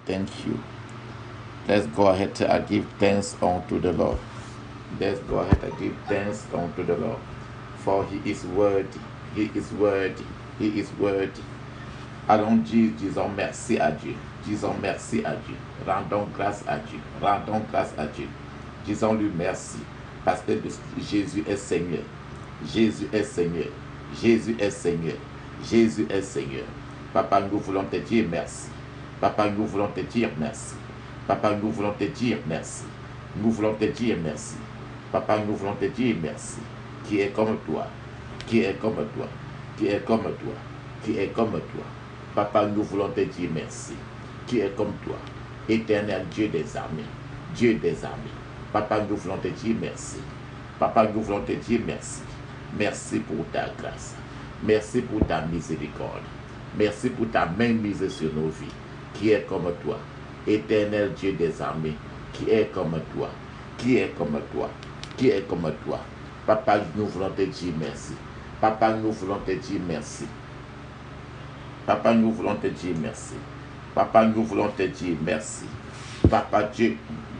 Thank you. Let's go ahead and give thanks unto the Lord. Let's go ahead and give thanks unto the Lord. For he is worthy. He is worthy. He is worthy. Allons dire, disons merci à Dieu. Disons merci à Dieu. Rendons grâce à Dieu. Rendons grâce à Dieu. Disons-lui merci. Parce que Jésus est Seigneur. Jésus est Seigneur. Jésus est Seigneur. Jésus est Seigneur. Papa, nous voulons te dire merci. Papa, nous voulons te dire merci. Papa, nous voulons te dire merci. Nous voulons te dire merci. Papa, nous voulons te dire merci. Qui est comme toi. Qui est comme toi. Qui est comme toi. Qui est comme toi. Papa, nous voulons te dire merci. Qui est comme toi. Éternel Dieu des armées. Dieu des armées. Papa, nous voulons te dire merci. Papa, nous voulons te dire merci. Merci pour ta grâce. Merci pour ta miséricorde. Merci pour ta main mise sur nos vies. Qui est comme toi. Éternel Dieu des armées. Qui est comme toi. Qui est comme toi. Qui est comme toi. Papa, nous voulons te dire merci. Papa, nous voulons te dire merci. Papa, nous voulons te dire merci. Papa, nous voulons te dire merci. Papa Dieu,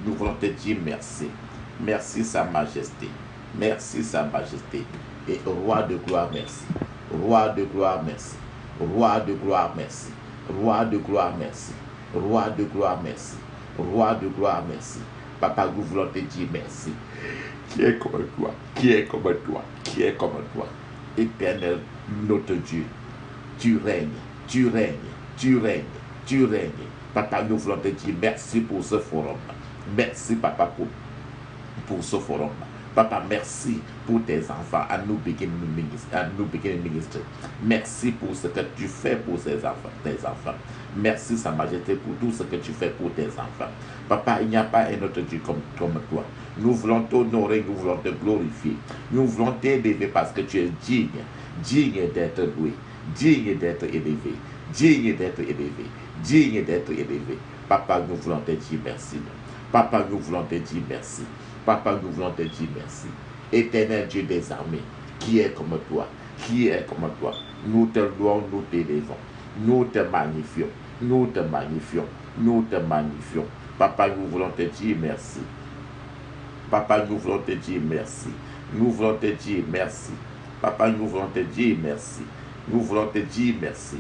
nous voulons te dire merci. Merci Sa Majesté. Merci Sa Majesté. Et Roi de gloire, merci. Roi de gloire, merci. Roi de gloire, merci. Roi de gloire, merci. Roi de gloire, merci. Roi de gloire, merci. Papa, nous voulons te dire merci. Qui est comme toi? Qui est comme toi? Qui est comme toi? Éternel, notre Dieu. Tu règnes, tu règnes, tu règnes, tu règnes. Papa, nous voulons te dire merci pour ce forum. Merci, Papa, pour ce forum. Papa, merci pour tes enfants, à nous beginning minister. Merci pour ce que tu fais pour tes enfants. Merci, Sa Majesté, pour tout ce que tu fais pour tes enfants. Papa, il n'y a pas un autre Dieu comme toi. Nous voulons t'honorer, nous voulons te glorifier. Nous voulons t'élever parce que tu es digne d'être loué, digne d'être élevé, digne d'être élevé, digne d'être élevé. Papa, nous voulons te dire merci. Papa, nous voulons te dire merci. Papa, nous voulons te dire merci. Éternel Dieu des armées, qui est comme toi, qui est comme toi. Nous te louons, nous t'élevons, nous te magnifions, nous te magnifions, nous te magnifions. Papa, nous voulons te dire merci. Papa, nous voulons te dire merci. Nous voulons te dire merci. Papa, nous voulons te dire merci. Nous voulons te dire merci.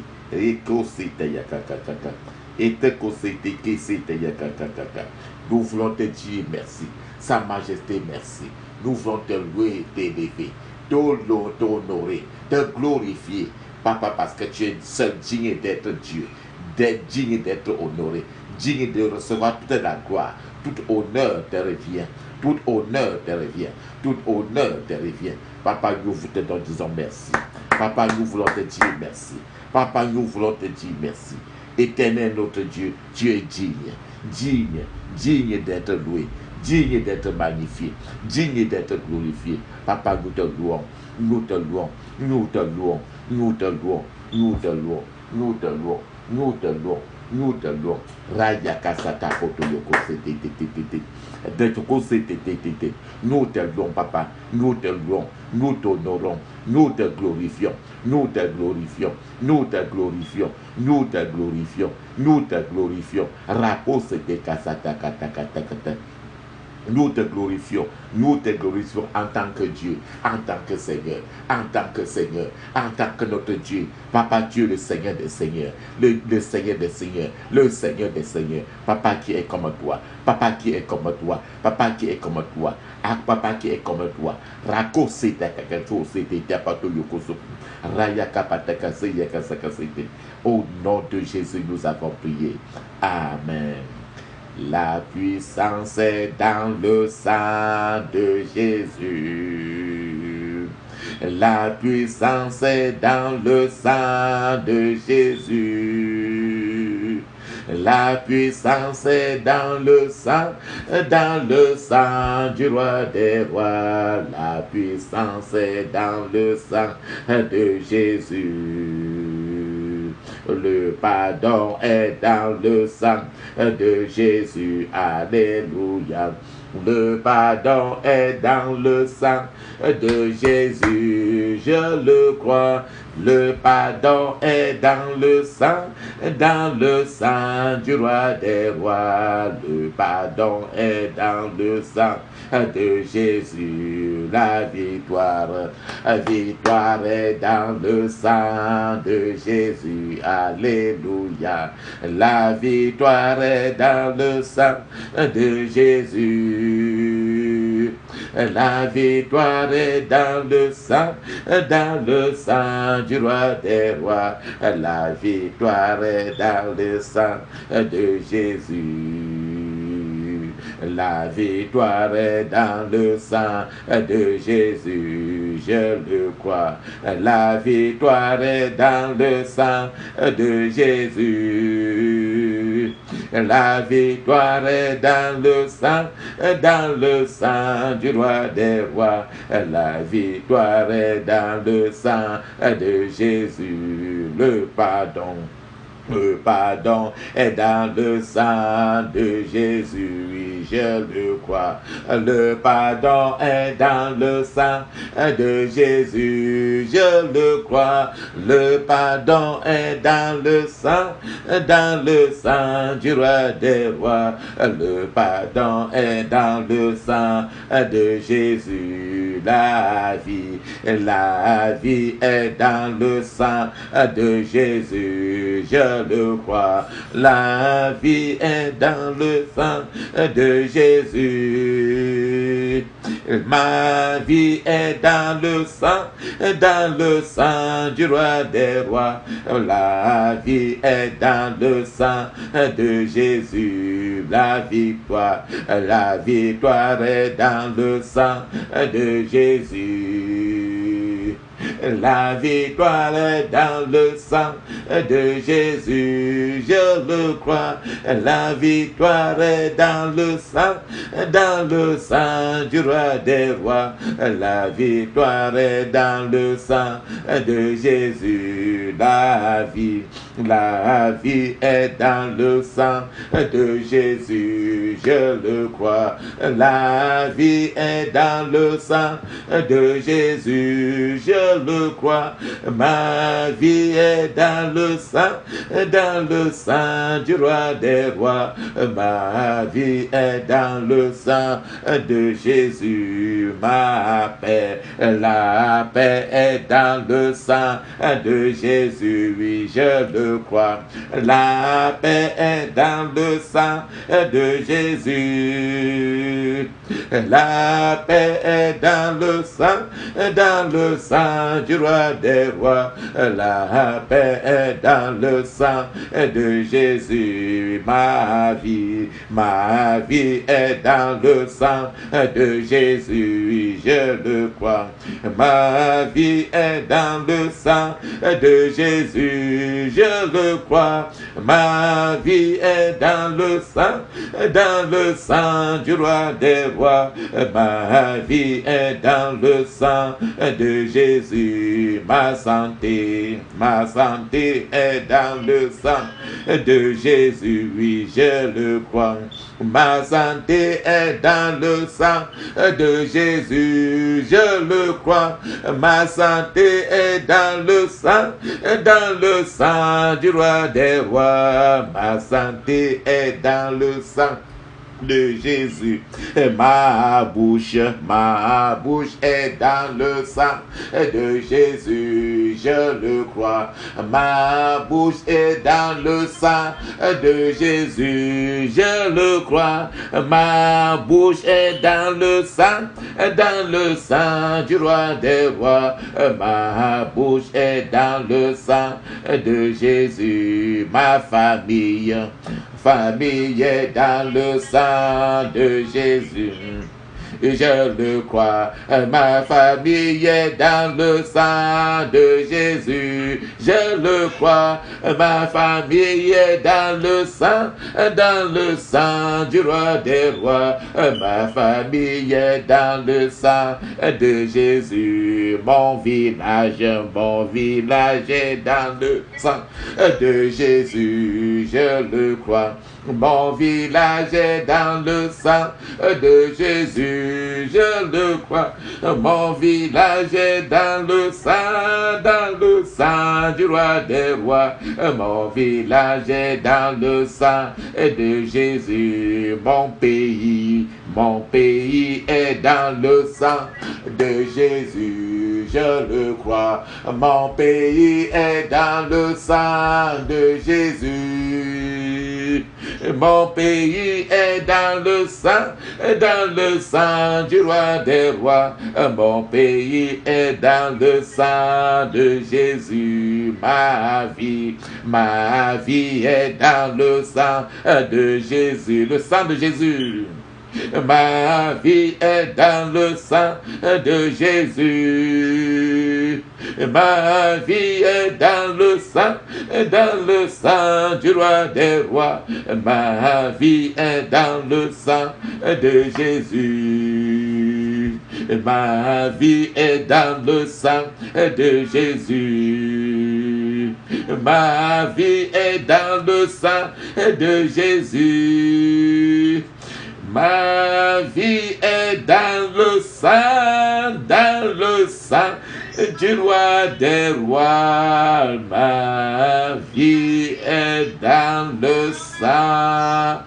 Nous voulons te dire merci. Sa Majesté, merci. Nous voulons te louer, t'élever, t'honorer, te glorifier. Papa, parce que tu es seul digne d'être Dieu, digne d'être honoré, digne de recevoir toute la gloire. Tout honneur te revient. Tout honneur te revient. Tout honneur te revient. Papa, nous te disons merci. Papa, nous voulons te dire merci. Papa, nous voulons te dire merci. Éternel notre Dieu, tu es digne d'être loué, digne d'être magnifié, digne d'être glorifié. Papa, nous te louons, nous te louons, nous te louons, nous te louons, nous te louons, nous te louons, nous te louons. Nous te louons. Raya kasata koto yoko se nous te louons, Papa. Nous te louons. Nous t'honorons. Nous te glorifions. Nous te glorifions. Nous te glorifions. Nous te glorifions. Nous te glorifions. Rako se te kasata kata kata kata. Nous te glorifions en tant que Dieu, en tant que Seigneur, en tant que Seigneur, en tant que notre Dieu. Papa Dieu, le Seigneur des Seigneurs, le Seigneur des Seigneurs, le Seigneur des Seigneurs. Papa qui est comme toi, Papa qui est comme toi, Papa qui est comme toi, ah, Papa qui est comme toi. Rako seta kakato sete tapato yokoso. Raya kapata kasaya kasakasete. Au nom de Jésus, nous avons prié. Amen. La puissance est dans le sang de Jésus. La puissance est dans le sang de Jésus. La puissance est dans le sang du roi des rois. La puissance est dans le sang de Jésus. Le pardon est dans le sang de Jésus. Alléluia. Le pardon est dans le sang de Jésus, je le crois. Le pardon est dans le sang du roi des rois. Le pardon est dans le sang de Jésus. La victoire est dans le sang de Jésus. Alléluia. La victoire est dans le sang de Jésus. La victoire est dans le sang du roi des rois. La victoire est dans le sang de Jésus. La victoire est dans le sang de Jésus, je le crois. La victoire est dans le sang de Jésus. La victoire est dans le sang du roi des rois. La victoire est dans le sang de Jésus. Le pardon est dans le sang de Jésus, oui, je le crois. Le pardon est dans le sang de Jésus, je le crois. Le pardon est dans le sang du roi des rois. Le pardon est dans le sang de Jésus. La vie est dans le sang de Jésus, je le crois. La vie est dans le sang de Jésus. Ma vie est dans le sang du roi des rois. La vie est dans le sang de Jésus. La victoire est dans le sang de Jésus. La victoire est dans le sang de Jésus, je le crois. La victoire est dans le sang du roi des rois. La victoire est dans le sang de Jésus. La vie est dans le sang de Jésus, je le crois. La vie est dans le sang de Jésus, je le crois. Ma vie est dans le sang du roi des rois. Ma vie est dans le sang de Jésus. La paix est dans le sang de Jésus, oui, je le crois. La paix est dans le sang de Jésus. La paix est dans le sang du roi des rois. La paix est dans le sang de Jésus. Ma vie est dans le sang de Jésus, je le crois. Ma vie est dans le sang de Jésus, je le crois. Ma vie est dans le sang du roi des rois. Ma vie est dans le sang de Jésus. Ma santé est dans le sang de Jésus, oui, je le crois. Ma santé est dans le sang de Jésus, je le crois. Ma santé est dans le sang du roi des rois. Ma santé est dans le sang de Jésus. Ma bouche est dans le sang de Jésus, je le crois. Ma bouche est dans le sang de Jésus, je le crois. Ma bouche est dans le sang du roi des rois. Ma bouche est dans le sang de Jésus. Ma famille est dans le sang de Jésus, je le crois. Ma famille est dans le sang de Jésus, je le crois. Ma famille est dans le sang du roi des rois. Ma famille est dans le sang de Jésus. Mon village est dans le sang de Jésus, je le crois. Mon village est dans le sang de Jésus, je le crois. Mon village est dans le sang du roi des rois. Mon village est dans le sang de Jésus. Mon pays est dans le sang de Jésus, je le crois. Mon pays est dans le sang de Jésus. Mon pays est dans le sang du roi des rois. Mon pays est dans le sang de Jésus. Ma vie est dans le sang de Jésus. Le sang de Jésus. Ma vie est dans le sang de Jésus. Ma vie est dans le sang du roi des rois. Ma vie est dans le sang de Jésus. Ma vie est dans le sang de Jésus. Ma vie est dans le sang de Jésus. Ma vie est dans le sang du roi des rois. Ma vie est dans le sang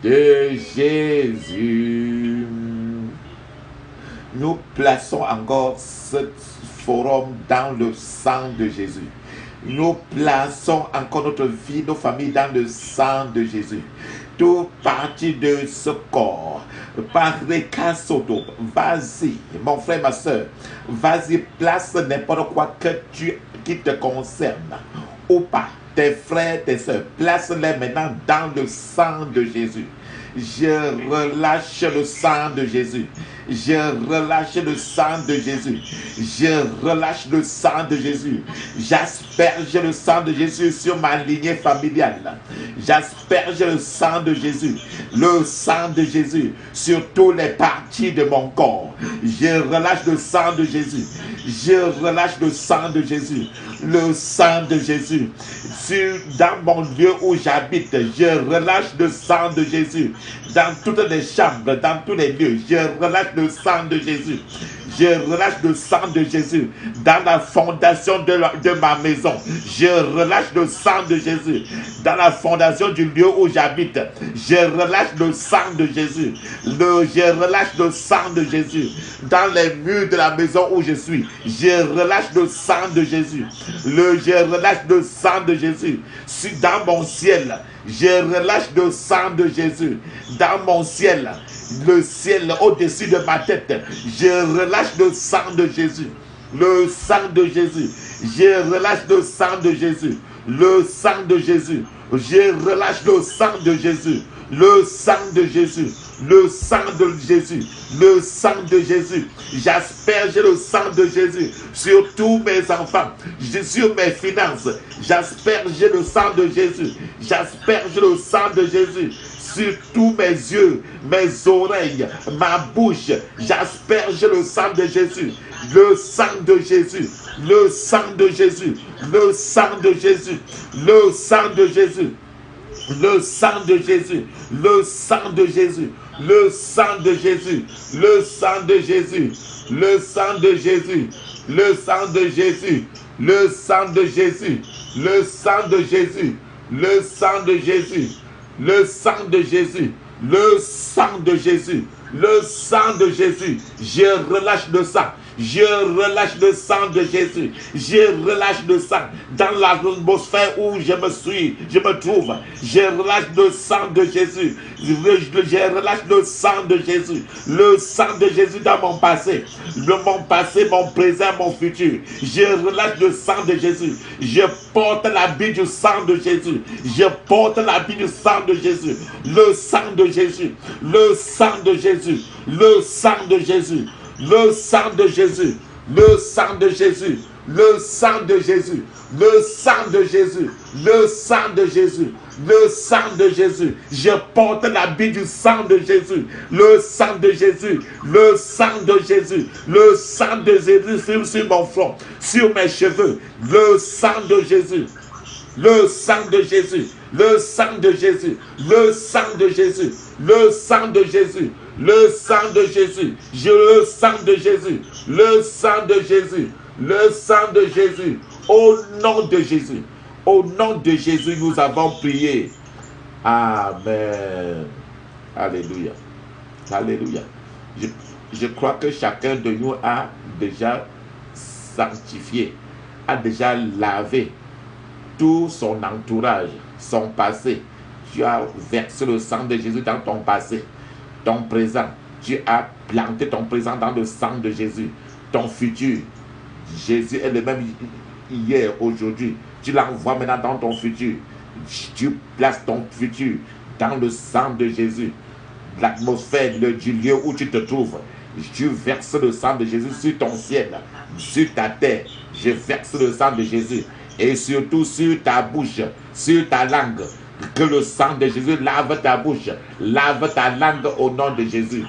de Jésus. Nous plaçons encore ce forum dans le sang de Jésus. Nous plaçons encore notre vie, nos familles dans le sang de Jésus. Toute partie de ce corps, par Rekasoto, vas-y, mon frère, ma soeur, vas-y, place n'importe quoi qui te concerne, ou pas, tes frères, tes soeurs, place-les maintenant dans le sang de Jésus. Je relâche le sang de Jésus. Je relâche le sang de Jésus. Je relâche le sang de Jésus. J'asperge le sang de Jésus sur ma lignée familiale. J'asperge le sang de Jésus. Le sang de Jésus sur toutes les parties de mon corps. Je relâche le sang de Jésus. Je relâche le sang de Jésus. Le sang de Jésus. Dans mon lieu où j'habite, je relâche le sang de Jésus. Dans toutes les chambres, dans tous les lieux, je relâche le sang de Jésus. Je relâche le sang de Jésus dans la fondation de ma maison. Je relâche le sang de Jésus dans la fondation du lieu où j'habite. Je relâche le sang de Jésus. Je relâche le sang de Jésus dans les murs de la maison où je suis. Je relâche le sang de Jésus. Je relâche le sang de Jésus dans mon ciel. Je relâche le sang de Jésus dans mon ciel. Le ciel au-dessus de ma tête. Je relâche le sang de Jésus. Le sang de Jésus. Je relâche le sang de Jésus. Le sang de Jésus. Je relâche le sang de Jésus. Le sang de Jésus. Le sang de Jésus. Le sang de Jésus. J'asperge le sang de Jésus sur tous mes enfants, sur mes finances. J'asperge le sang de Jésus. J'asperge le sang de Jésus sur tous mes yeux, mes oreilles, ma bouche. J'asperge le sang de Jésus. Le sang de Jésus. Le sang de Jésus. Le sang de Jésus. Le sang de Jésus. Le sang de Jésus. Le sang de Jésus. Le sang de Jésus. Le sang de Jésus. Le sang de Jésus. Le sang de Jésus. Le sang de Jésus. Le sang de Jésus. Le sang de Jésus. Le sang de Jésus. Le sang de Jésus. Le sang de Jésus. Je relâche le sang. Je relâche le sang de Jésus. Je relâche le sang dans l'atmosphère où je me trouve. Je relâche le sang de Jésus. Je relâche le sang de Jésus. Le sang de Jésus dans mon passé. Mon passé, mon présent, mon futur. Je relâche le sang de Jésus. Je porte l'habit du sang de Jésus. Je porte l'habit du sang de Jésus. Le sang de Jésus. Le sang de Jésus. Le sang de Jésus. Le sang de Jésus, le sang de Jésus, le sang de Jésus, le sang de Jésus, le sang de Jésus, le sang de Jésus. Je porte l'habit du sang de Jésus, le sang de Jésus, le sang de Jésus, le sang de Jésus sur mon front, sur mes cheveux, le sang de Jésus. Le sang de Jésus, le sang de Jésus, le sang de Jésus, le sang de Jésus, le sang de Jésus, le sang de Jésus, le sang de Jésus, le sang de Jésus, au nom de Jésus. Au nom de Jésus, nous avons prié. Amen. Alléluia. Alléluia. Je crois que chacun de nous a déjà sanctifié, a déjà lavé tout son entourage, son passé. Tu as versé le sang de Jésus dans ton passé, ton présent. Tu as planté ton présent dans le sang de Jésus. Ton futur, Jésus est le même hier, aujourd'hui. Tu l'envoies maintenant dans ton futur. Tu places ton futur dans le sang de Jésus. L'atmosphère du lieu où tu te trouves. Tu verses le sang de Jésus sur ton ciel, sur ta terre. Je verse le sang de Jésus. Et surtout sur ta bouche, sur ta langue. Que le sang de Jésus lave ta bouche. Lave ta langue au nom de Jésus.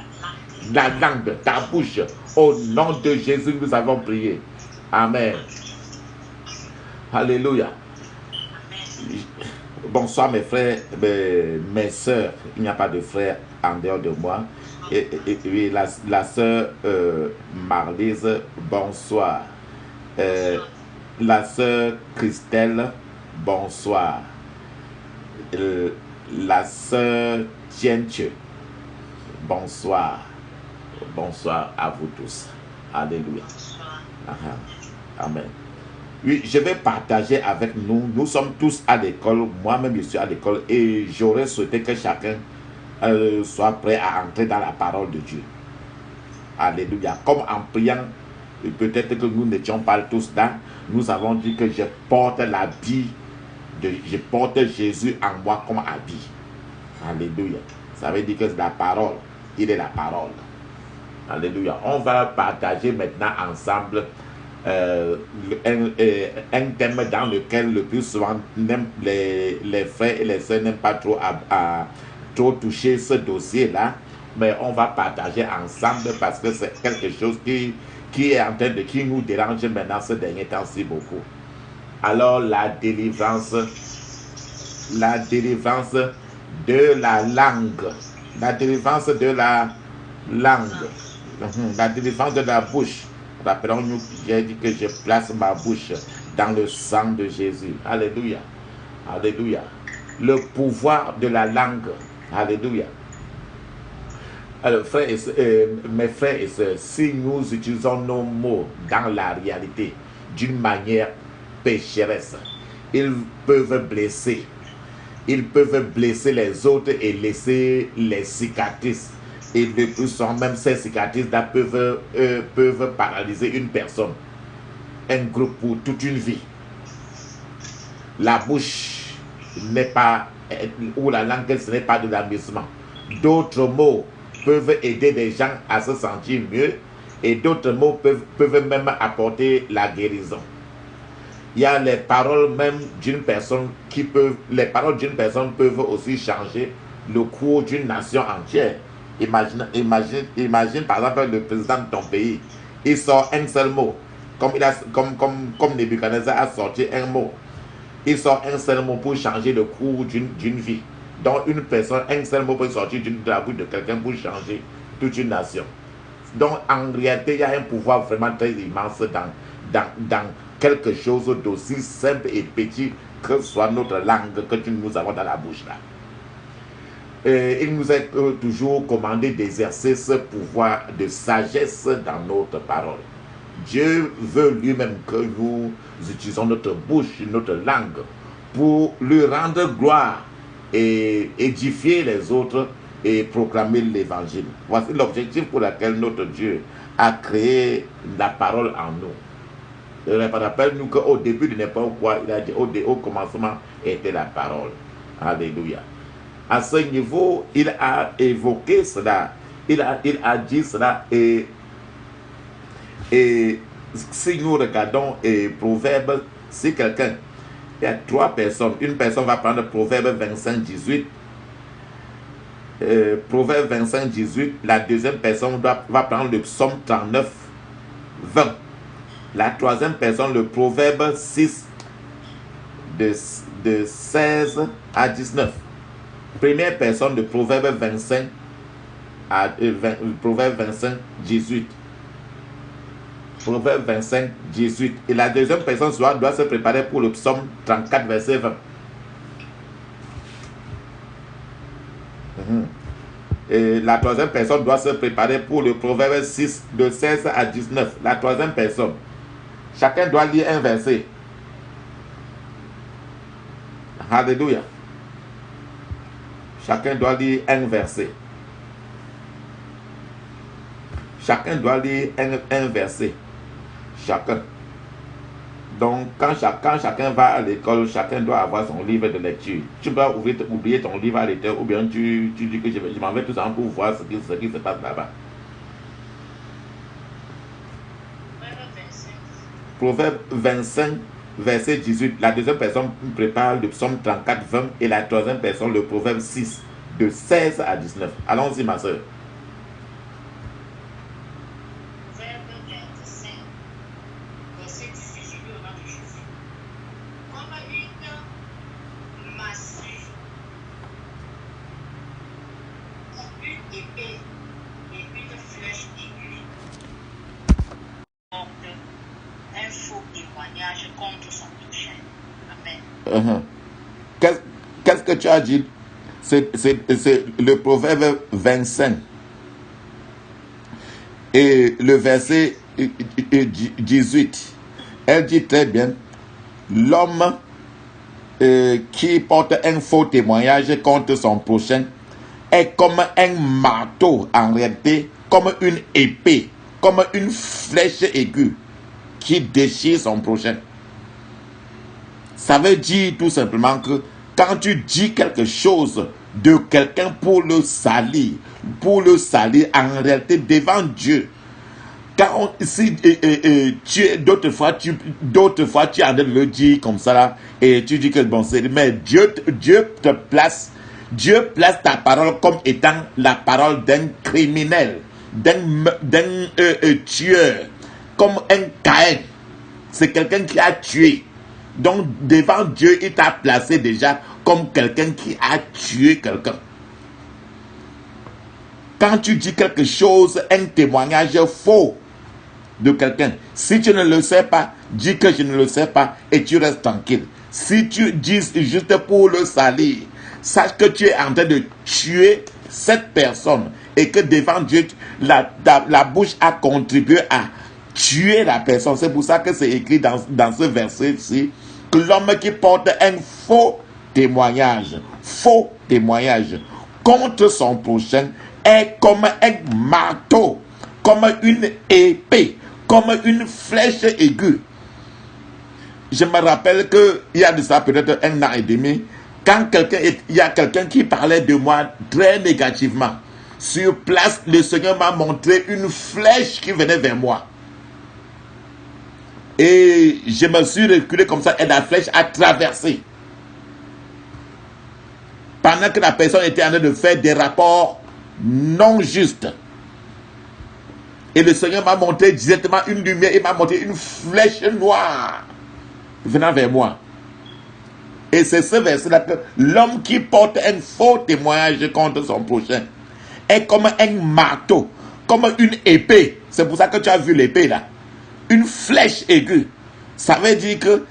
La langue, ta bouche. Au nom de Jésus, nous avons prié. Amen. Alléluia. Bonsoir mes frères, mes soeurs. Il n'y a pas de frères en dehors de moi. Et la sœur Marlise, bonsoir. La sœur Christelle, bonsoir. La sœur Tienche, bonsoir. Bonsoir à vous tous. Alléluia. Amen. Oui, je vais partager avec nous. Nous sommes tous à l'école. Moi-même, je suis à l'école et j'aurais souhaité que chacun soit prêt à entrer dans la parole de Dieu. Alléluia. Comme en priant, peut-être que nous n'étions pas tous là, nous avons dit que je porte l'habit, je porte Jésus en moi comme habit. Alléluia. Ça veut dire que c'est la parole. Il est la parole. Alléluia. On va partager maintenant ensemble un thème dans lequel le plus souvent les frères et les sœurs n'aiment pas trop trop toucher ce dossier-là, mais on va partager ensemble parce que c'est quelque chose qui est en train qui nous dérange maintenant ce dernier temps-ci beaucoup. Alors la délivrance de la langue, la délivrance de la langue, la délivrance de la bouche. Rappelons-nous, j'ai dit que je place ma bouche dans le sang de Jésus. Alléluia. Alléluia. Le pouvoir de la langue. Alléluia. Alors, mes frères et sœurs, si nous utilisons nos mots dans la réalité d'une manière pécheresse, ils peuvent blesser. Ils peuvent blesser les autres et laisser les cicatrices. Et de plus, même ces cicatrices-là peuvent paralyser une personne, un groupe pour toute une vie. La bouche n'est pas, ou la langue, ce n'est pas de l'amusement. D'autres mots peuvent aider les gens à se sentir mieux et d'autres mots peuvent même apporter la guérison. Il y a les paroles même d'une personne les paroles d'une personne peuvent aussi changer le cours d'une nation entière. Imagine par exemple le président de ton pays, il sort un seul mot, comme Nebuchadnezzar a sorti un mot. Il sort un seul mot pour changer le cours d'une vie. Donc une personne, un seul mot peut sortir de la bouche de quelqu'un pour changer toute une nation. Donc en réalité, il y a un pouvoir vraiment très immense dans quelque chose d'aussi simple et petit que soit notre langue que nous avons dans la bouche là. Il nous est toujours commandé d'exercer ce pouvoir de sagesse dans notre parole. Dieu veut lui-même que nous utilisons notre bouche, notre langue, pour lui rendre gloire et édifier les autres et proclamer l'évangile. Voici l'objectif pour lequel notre Dieu a créé la parole en nous. Rappelle-nous qu'au début de n'importe quoi, il a dit au commencement était la parole. Alléluia. À ce niveau, il a évoqué cela, il a dit cela et si nous regardons Proverbe, si quelqu'un, il y a trois personnes, une personne va prendre Proverbe 25, 18, Proverbe 25, 18, la deuxième personne va prendre le Psaume 39, 20, la troisième personne le Proverbe 6, de 16 à 19. Première personne de Proverbe 25 à Proverbe 25, 18. Proverbe 25, 18. Et la deuxième personne doit se préparer pour le psaume 34, verset 20. Et la troisième personne doit se préparer pour le Proverbe 6, de 16 à 19. La troisième personne. Chacun doit lire un verset. Alléluia. Chacun doit lire un verset. Chacun doit lire un verset. Chacun. Donc, quand chacun va à l'école, chacun doit avoir son livre de lecture. Tu peux oublier ton livre à l'école, ou bien tu dis que je m'en vais tout simplement pour voir ce qui se passe là-bas. Proverbe 25, verset 18. La deuxième personne prépare le psaume 34, 20. Et la troisième personne, le Proverbe 6, de 16 à 19. Allons-y, ma soeur. Qu'est-ce que tu as dit? C'est le Proverbe 25. Et le verset 18. Elle dit très bien, l'homme qui porte un faux témoignage contre son prochain est comme un marteau en réalité, comme une épée, comme une flèche aiguë qui déchire son prochain. Ça veut dire tout simplement que quand tu dis quelque chose de quelqu'un pour le salir en réalité devant Dieu, quand si d'autres fois tu es en train de le dire comme ça là, et tu dis que bon c'est, mais Dieu place ta parole comme étant la parole d'un criminel, d'un tueur, comme un Caïn. C'est quelqu'un qui a tué. Donc, devant Dieu, il t'a placé déjà comme quelqu'un qui a tué quelqu'un. Quand tu dis quelque chose, un témoignage faux de quelqu'un, si tu ne le sais pas, dis que je ne le sais pas et tu restes tranquille. Si tu dis juste pour le salir, sache que tu es en train de tuer cette personne et que devant Dieu, la bouche a contribué à tuer la personne. C'est pour ça que c'est écrit dans ce verset-ci que l'homme qui porte un faux témoignage contre son prochain est comme un marteau, comme une épée, comme une flèche aiguë. Je me rappelle qu'il y a de ça peut-être 1 an et demi, quand il y a quelqu'un qui parlait de moi très négativement. Sur place, le Seigneur m'a montré une flèche qui venait vers moi. Et je me suis reculé comme ça et la flèche a traversé. Pendant que la personne était en train de faire des rapports non justes. Et le Seigneur m'a montré directement une lumière, il m'a montré une flèche noire venant vers moi. Et c'est ce verset-là que l'homme qui porte un faux témoignage contre son prochain est comme un marteau, comme une épée. C'est pour ça que tu as vu l'épée là. Une flèche aiguë. Ça veut dire que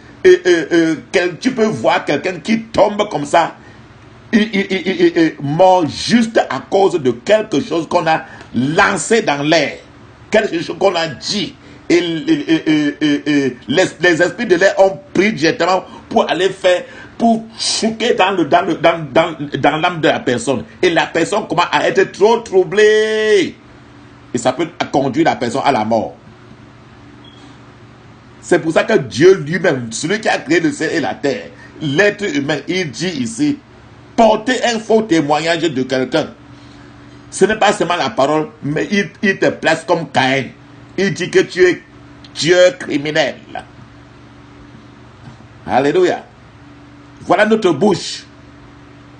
tu peux voir quelqu'un qui tombe comme ça, mort juste à cause de quelque chose qu'on a lancé dans l'air, quelque chose qu'on a dit. Et les esprits de l'air ont pris directement pour aller faire, pour choquer dans l'âme de la personne. Et la personne commence à être trop troublée. Et ça peut conduire la personne à la mort. C'est pour ça que Dieu lui-même, celui qui a créé le ciel et la terre, l'être humain, il dit ici, porter un faux témoignage de quelqu'un. Ce n'est pas seulement la parole, mais il te place comme Caïn. Il dit que tu es tueur criminel. Alléluia. Voilà notre bouche.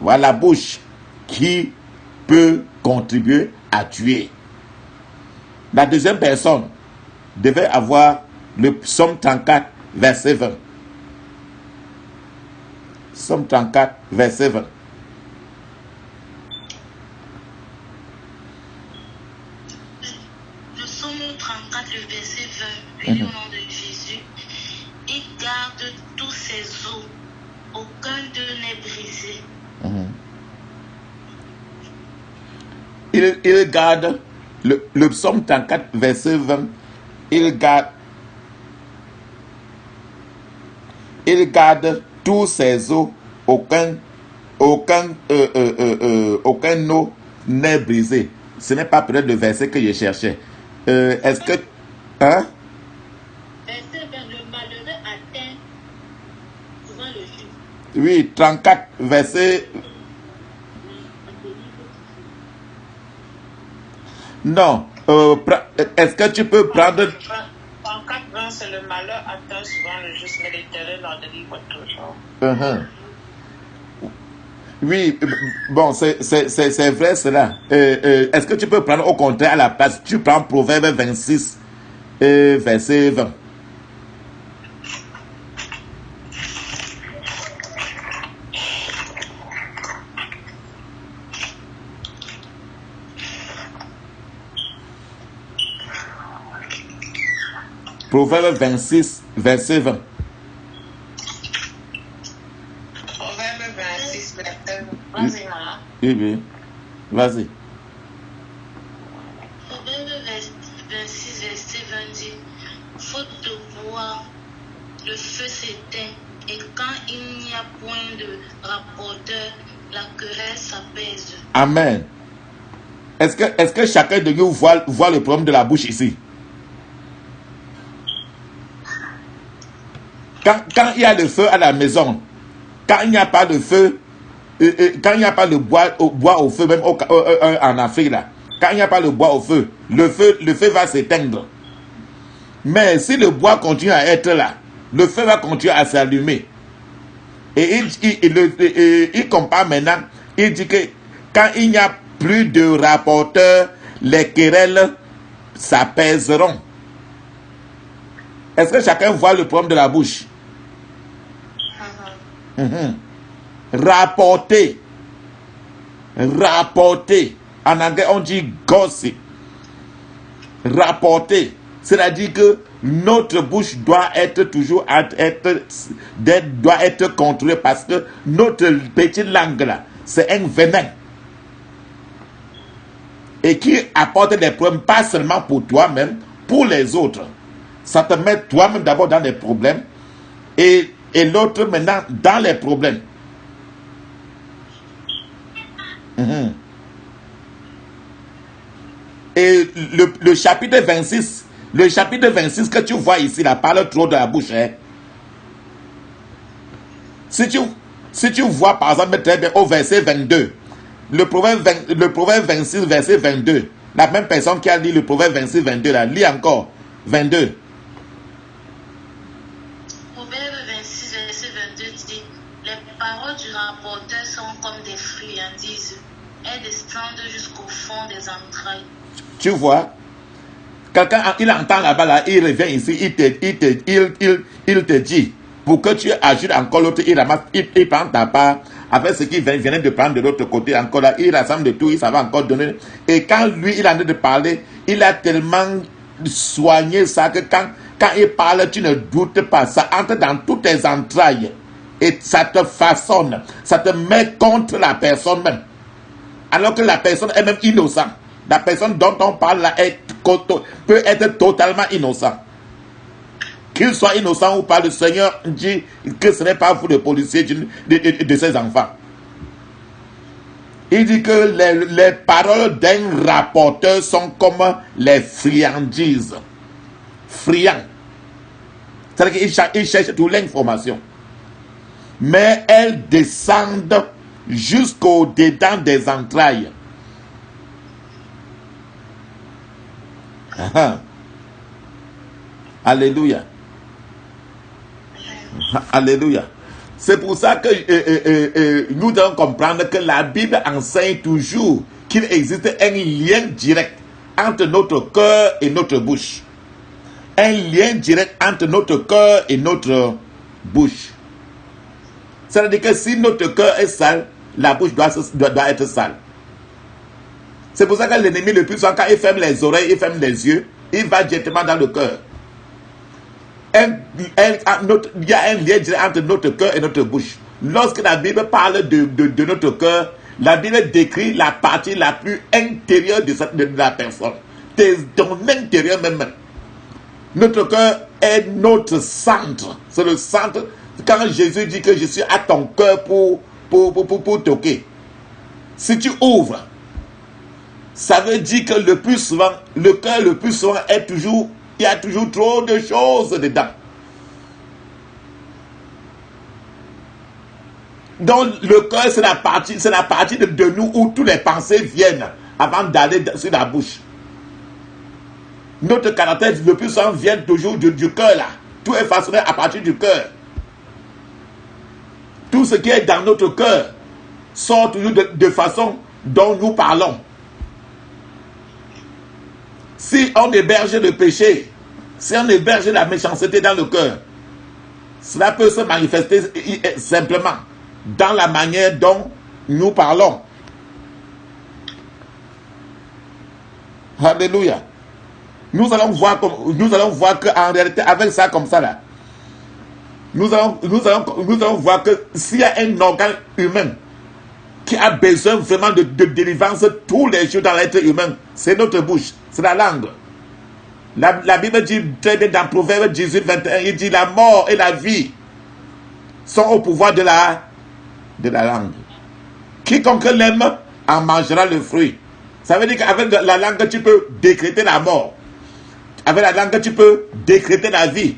Voilà la bouche qui peut contribuer à tuer. La deuxième personne devait avoir le psaume 34, verset 20. Psaume 34, verset 20. Le psaume 34, le verset 20, au nom de Jésus. Il garde tous ses os, aucun d'eux n'est brisé. Il garde, le psaume 34, verset 20, il garde tous ses os, aucun os n'est brisé. Ce n'est pas peut-être le verset que je cherchais. Est-ce que... Hein? Verset 20, le malheureux atteint souvent le juste. Oui, 34, verset... Non. Est-ce que tu peux prendre... 34, 20, c'est le malheur atteint souvent le juste, mais l'Éternel en délivre toujours. Oui, bon, c'est vrai cela. Est-ce que tu peux prendre au contraire à la place? Tu prends Proverbe 26, verset 20. Proverbe 26, verset 20. Proverbe 26, verset 20. Vas-y, maman. Oui. Vas-y. Proverbe 26, verset 20 dit, faute de bois, le feu s'éteint, et quand il n'y a point de rapporteur, la querelle s'apaise. Amen. Est-ce que chacun de nous voit le problème de la bouche ici? Quand il y a le feu à la maison, quand il n'y a pas de feu, quand il n'y a pas le bois au feu, même en Afrique là, quand il n'y a pas le bois au feu, le feu va s'éteindre. Mais si le bois continue à être là, le feu va continuer à s'allumer. Et il compare maintenant, il dit que quand il n'y a plus de rapporteurs, les querelles s'apaiseront. Est-ce que chacun voit le problème de la bouche? Rapporter. En anglais, on dit gossip. Rapporter. C'est-à-dire que notre bouche doit être toujours doit être contrôlée parce que notre petite langue là, c'est un venin. Et qui apporte des problèmes, pas seulement pour toi-même, pour les autres. Ça te met toi-même d'abord dans des problèmes et l'autre maintenant dans les problèmes. Et le chapitre 26, que tu vois ici, là, parle trop de la bouche. Hein? Si tu vois par exemple très bien au verset 22, le proverbe 26, verset 22, la même personne qui a lu le proverbe 26, 22, là, lit encore 22. Proverbe 26, verset 22 dit, les paroles du rapporteur sont comme des friandises, elles descendent jusqu'au fond des entrailles. Tu vois, quelqu'un, il entend là-bas, là, il revient ici, il te dit, pour que tu ajoutes encore l'autre, il prend ta part, après ce qu'il vient de prendre de l'autre côté, encore là, il rassemble de tout, il ça va encore donner. Et quand lui, il a envie de parler, il a tellement soigné ça que quand il parle, tu ne doutes pas, ça entre dans toutes tes entrailles. Et ça te façonne, ça te met contre la personne même. Alors que la personne est même innocente. La personne dont on parle là peut être totalement innocent. Qu'il soit innocent ou pas, le Seigneur dit que ce n'est pas vous le policier de ses enfants. Il dit que les paroles d'un rapporteur sont comme les friandises. Friand. C'est-à-dire qu'il cherche toute l'information. Mais elles descendent jusqu'au dedans des entrailles. Alléluia. Alléluia. C'est pour ça que nous devons comprendre que la Bible enseigne toujours qu'il existe un lien direct entre notre cœur et notre bouche. Un lien direct entre notre cœur et notre bouche. C'est-à-dire que si notre cœur est sale, la bouche doit être sale. C'est pour ça que l'ennemi, le plus souvent, quand il ferme les oreilles, il ferme les yeux, il va directement dans le cœur. Il y a un lien direct entre notre cœur et notre bouche. Lorsque la Bible parle de notre cœur, la Bible décrit la partie la plus intérieure de la personne. Ton intérieur même. Notre cœur est notre centre. C'est le centre. Quand Jésus dit que je suis à ton cœur pour toquer. Si tu ouvres, ça veut dire que le plus souvent, le cœur le plus souvent est toujours, il y a toujours trop de choses dedans. Donc le cœur, c'est la partie de nous où toutes les pensées viennent avant d'aller sur la bouche. Notre caractère le plus souvent vient toujours du cœur là. Tout est façonné à partir du cœur. Tout ce qui est dans notre cœur sort toujours de façon dont nous parlons. Si on héberge le péché, si on héberge la méchanceté dans le cœur, cela peut se manifester simplement dans la manière dont nous parlons. Alléluia. Nous allons voir qu'en réalité, avec ça comme ça là, nous allons voir que s'il y a un organe humain qui a besoin vraiment de délivrance tous les jours dans l'être humain, c'est notre bouche, c'est la langue. La Bible dit très bien dans Proverbe 18, 21, il dit la mort et la vie sont au pouvoir de la langue. Quiconque l'aime en mangera le fruit. Ça veut dire qu'avec la langue, tu peux décréter la mort. Avec la langue, tu peux décréter la vie.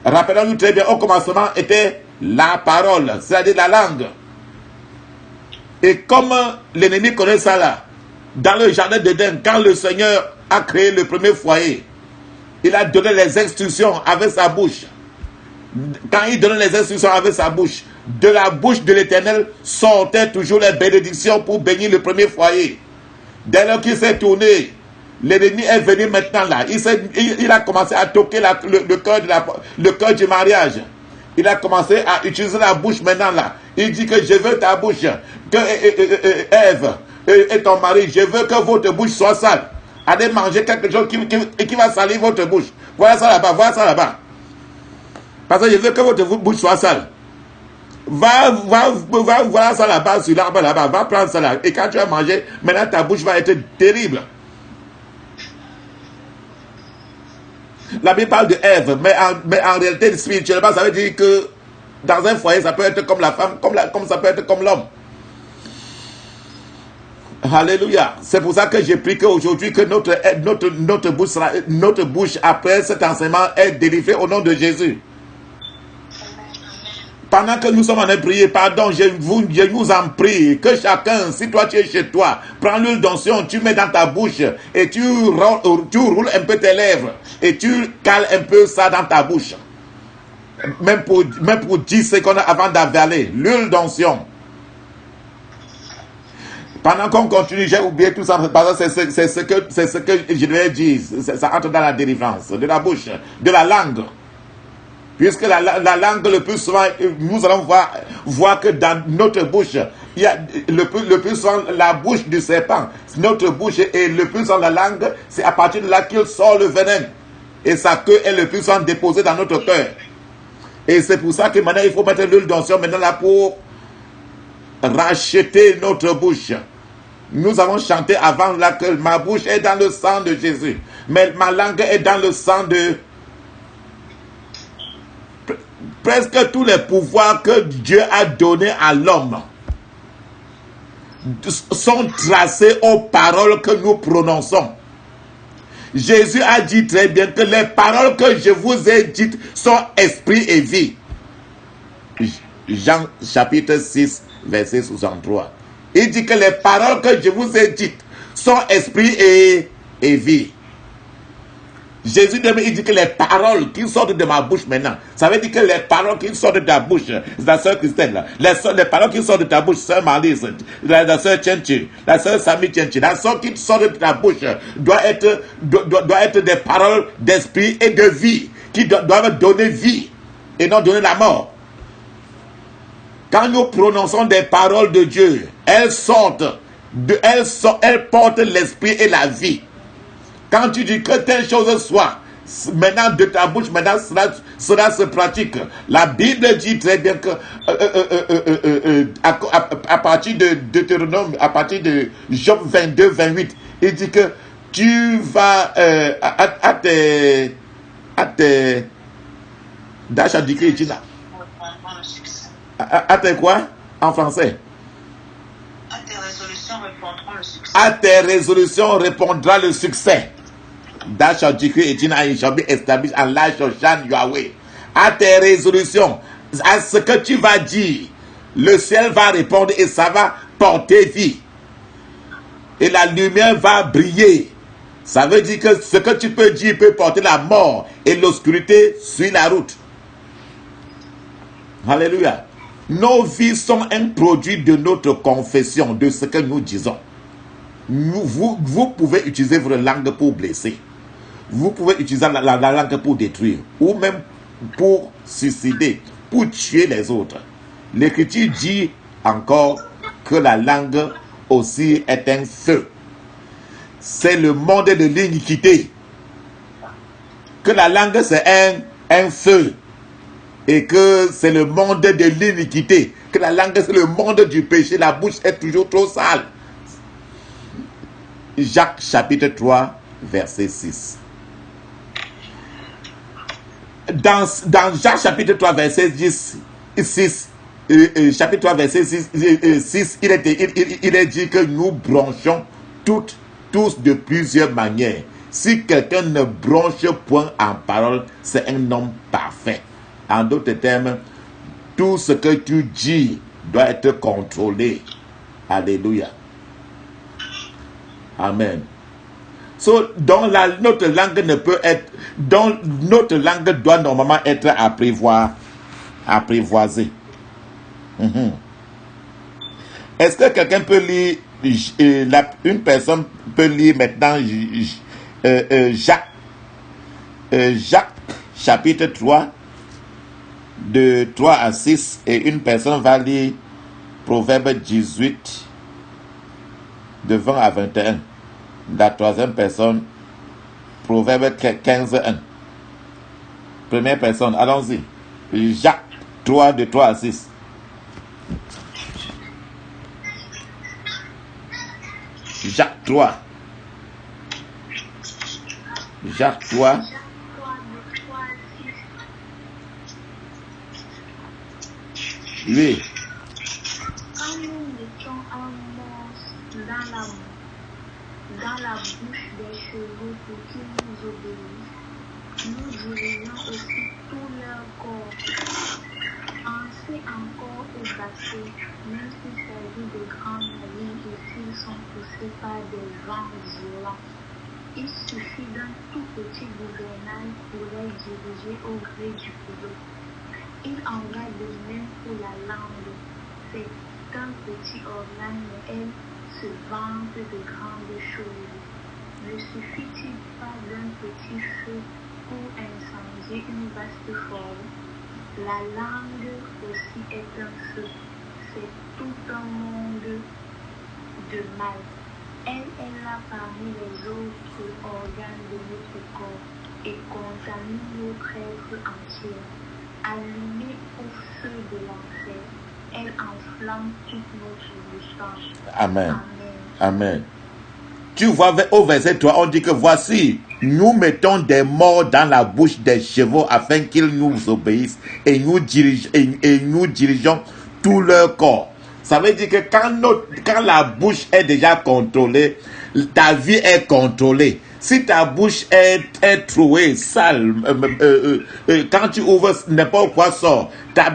Rappelons-nous très bien, au commencement était la parole, c'est-à-dire la langue. Et comme l'ennemi connaît ça là, dans le jardin d'Éden, quand le Seigneur a créé le premier foyer, il a donné les instructions avec sa bouche. Quand il donnait les instructions avec sa bouche, de la bouche de l'Éternel sortaient toujours les bénédictions pour bénir le premier foyer. Dès lors qu'il s'est tourné, l'ennemi est venu maintenant là. Il a commencé à toquer le cœur du mariage. Il a commencé à utiliser la bouche maintenant là. Il dit que je veux ta bouche. Que Ève et ton mari, je veux que votre bouche soit sale. Allez manger quelque chose qui va salir votre bouche. Voilà ça là-bas, Parce que je veux que votre bouche soit sale. Va voilà ça là-bas, sur l'arbre là-bas. Va prendre ça là. Et quand tu vas manger, maintenant ta bouche va être terrible. La Bible parle de Ève, mais en réalité, spirituellement, ça veut dire que dans un foyer, ça peut être comme la femme, comme ça peut être comme l'homme. Alléluia. C'est pour ça que j'ai pris qu'aujourd'hui, que notre bouche, après cet enseignement, est délivrée au nom de Jésus. Pendant que nous sommes en train de prier, pardon, je vous en prie, que chacun, si toi tu es chez toi, prends l'huile d'onction, tu mets dans ta bouche et tu roules un peu tes lèvres et tu cales un peu ça dans ta bouche. Même pour 10 secondes avant d'avaler l'huile d'onction. Pendant qu'on continue, j'ai oublié tout ça, parce que c'est ce que je devais dire, ça entre dans la délivrance, de la bouche, de la langue. Puisque la langue, le plus souvent, nous allons voir que dans notre bouche, il y a le plus souvent la bouche du serpent. Notre bouche et le plus souvent la langue, c'est à partir de là qu'il sort le venin. Et sa queue est le plus souvent déposée dans notre cœur. Et c'est pour ça que maintenant, il faut mettre l'huile d'onction maintenant là pour racheter notre bouche. Nous avons chanté avant là que ma bouche est dans le sang de Jésus. Mais ma langue est dans le sang de... Presque tous les pouvoirs que Dieu a donnés à l'homme sont tracés aux paroles que nous prononçons. Jésus a dit très bien que les paroles que je vous ai dites sont esprit et vie. Jean chapitre 6, verset 63. Il dit que les paroles que je vous ai dites sont esprit et vie. Jésus il dit que les paroles qui sortent de ma bouche maintenant, ça veut dire que les paroles qui sortent de ta bouche, la sœur Christine là, les paroles qui sortent de ta bouche, sœur Marlise, la sœur Tchenchi, la sœur Sami Tchenchi, la sœur qui sort de ta bouche doit être des paroles d'esprit et de vie, qui doivent donner vie et non donner la mort. Quand nous prononçons des paroles de Dieu, elles portent l'esprit et la vie. Quand tu dis que telle chose soit, maintenant de ta bouche, maintenant cela se pratique. La Bible dit très bien que à partir de Deutéronome, à partir de Job 22, 28, il dit que tu vas à tes d'achat d'écrit, à tes quoi en français? À tes résolutions répondront le succès. À tes résolutions répondra le succès. That shall decree it and it shall be established and light shall shine your way. À tes résolutions, à ce que tu vas dire, le ciel va répondre et ça va porter vie. Et la lumière va briller. Ça veut dire que ce que tu peux dire peut porter la mort et l'obscurité suit la route. Alléluia. Nos vies sont un produit de notre confession, de ce que nous disons. Vous pouvez utiliser votre langue pour blesser. Vous pouvez utiliser la langue pour détruire. Ou même pour suicider, pour tuer les autres. L'Écriture dit encore que la langue aussi est un feu. C'est le monde de l'iniquité. Que la langue c'est un feu. Et que c'est le monde de l'iniquité. Que la langue c'est le monde du péché. La bouche est toujours trop sale. Jacques chapitre 3 verset 6. Dans Jacques chapitre 3 verset 6, chapitre 3 verset 6, il est dit que nous bronchons tous de plusieurs manières. Si quelqu'un ne bronche point en parole, c'est un homme parfait. En d'autres termes, tout ce que tu dis doit être contrôlé. Alléluia. Amen. Notre langue ne peut être, notre langue doit normalement être apprivoisée. Est-ce que quelqu'un peut lire, une personne peut lire maintenant Jacques chapitre 3 de 3 à 6 et une personne va lire Proverbe 18 de 20 à 21. La troisième personne, Proverbe 15, 1. Première personne, allons-y. Jacques 3, de 3 à 6. Jacques 3. Jacques 3. Oui. Quand nous mettions un monstre dans la bouche des chevaux pour qu'ils nous obéissent, nous dirigeons aussi tout leur corps. Pensez encore aux bateaux, même s'il s'agit de grands navires et s'ils sont poussés par des vents violents. Il suffit d'un tout petit gouvernail pour les diriger au gré du flot. Il en va de même pour la langue. C'est un petit organe, mais elle se vante de grandes choses. Ne suffit-il pas d'un petit feu pour incendier une vaste forêt? La langue aussi est un feu. C'est tout un monde de mal. Elle est là parmi les autres organes de notre corps et contamine notre être entier. Allumée au feu de l'enfer, elle enflamme toute notre licence. Amen. Amen. Tu vois au verset 3, on dit que voici, nous mettons des morts dans la bouche des chevaux afin qu'ils nous obéissent et nous dirigeons tout leur corps. Ça veut dire que quand la bouche est déjà contrôlée, ta vie est contrôlée. Si ta bouche est trouée, sale, quand tu ouvres n'importe quoi sort, ta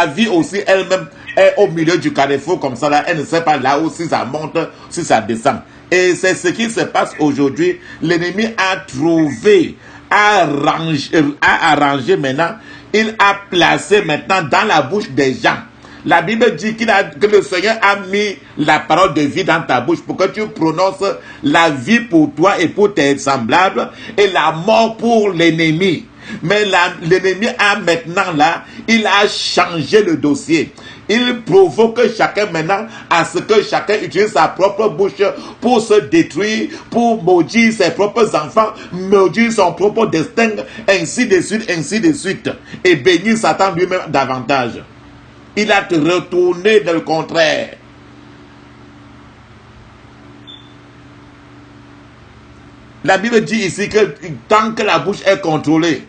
vie aussi elle-même est au milieu du carrefour comme ça là, elle ne sait pas là où si ça monte, si ça descend. Et c'est ce qui se passe aujourd'hui. L'ennemi a trouvé, a arrangé maintenant, il a placé maintenant dans la bouche des gens. La Bible dit que le Seigneur a mis la parole de vie dans ta bouche pour que tu prononces la vie pour toi et pour tes semblables et la mort pour l'ennemi. Mais l'ennemi a maintenant là, il a changé le dossier. Il provoque chacun maintenant à ce que chacun utilise sa propre bouche pour se détruire, pour maudire ses propres enfants, maudire son propre destin, ainsi de suite, ainsi de suite. Et bénir Satan lui-même davantage. Il a te retourné dans le contraire. La Bible dit ici que tant que la bouche est contrôlée,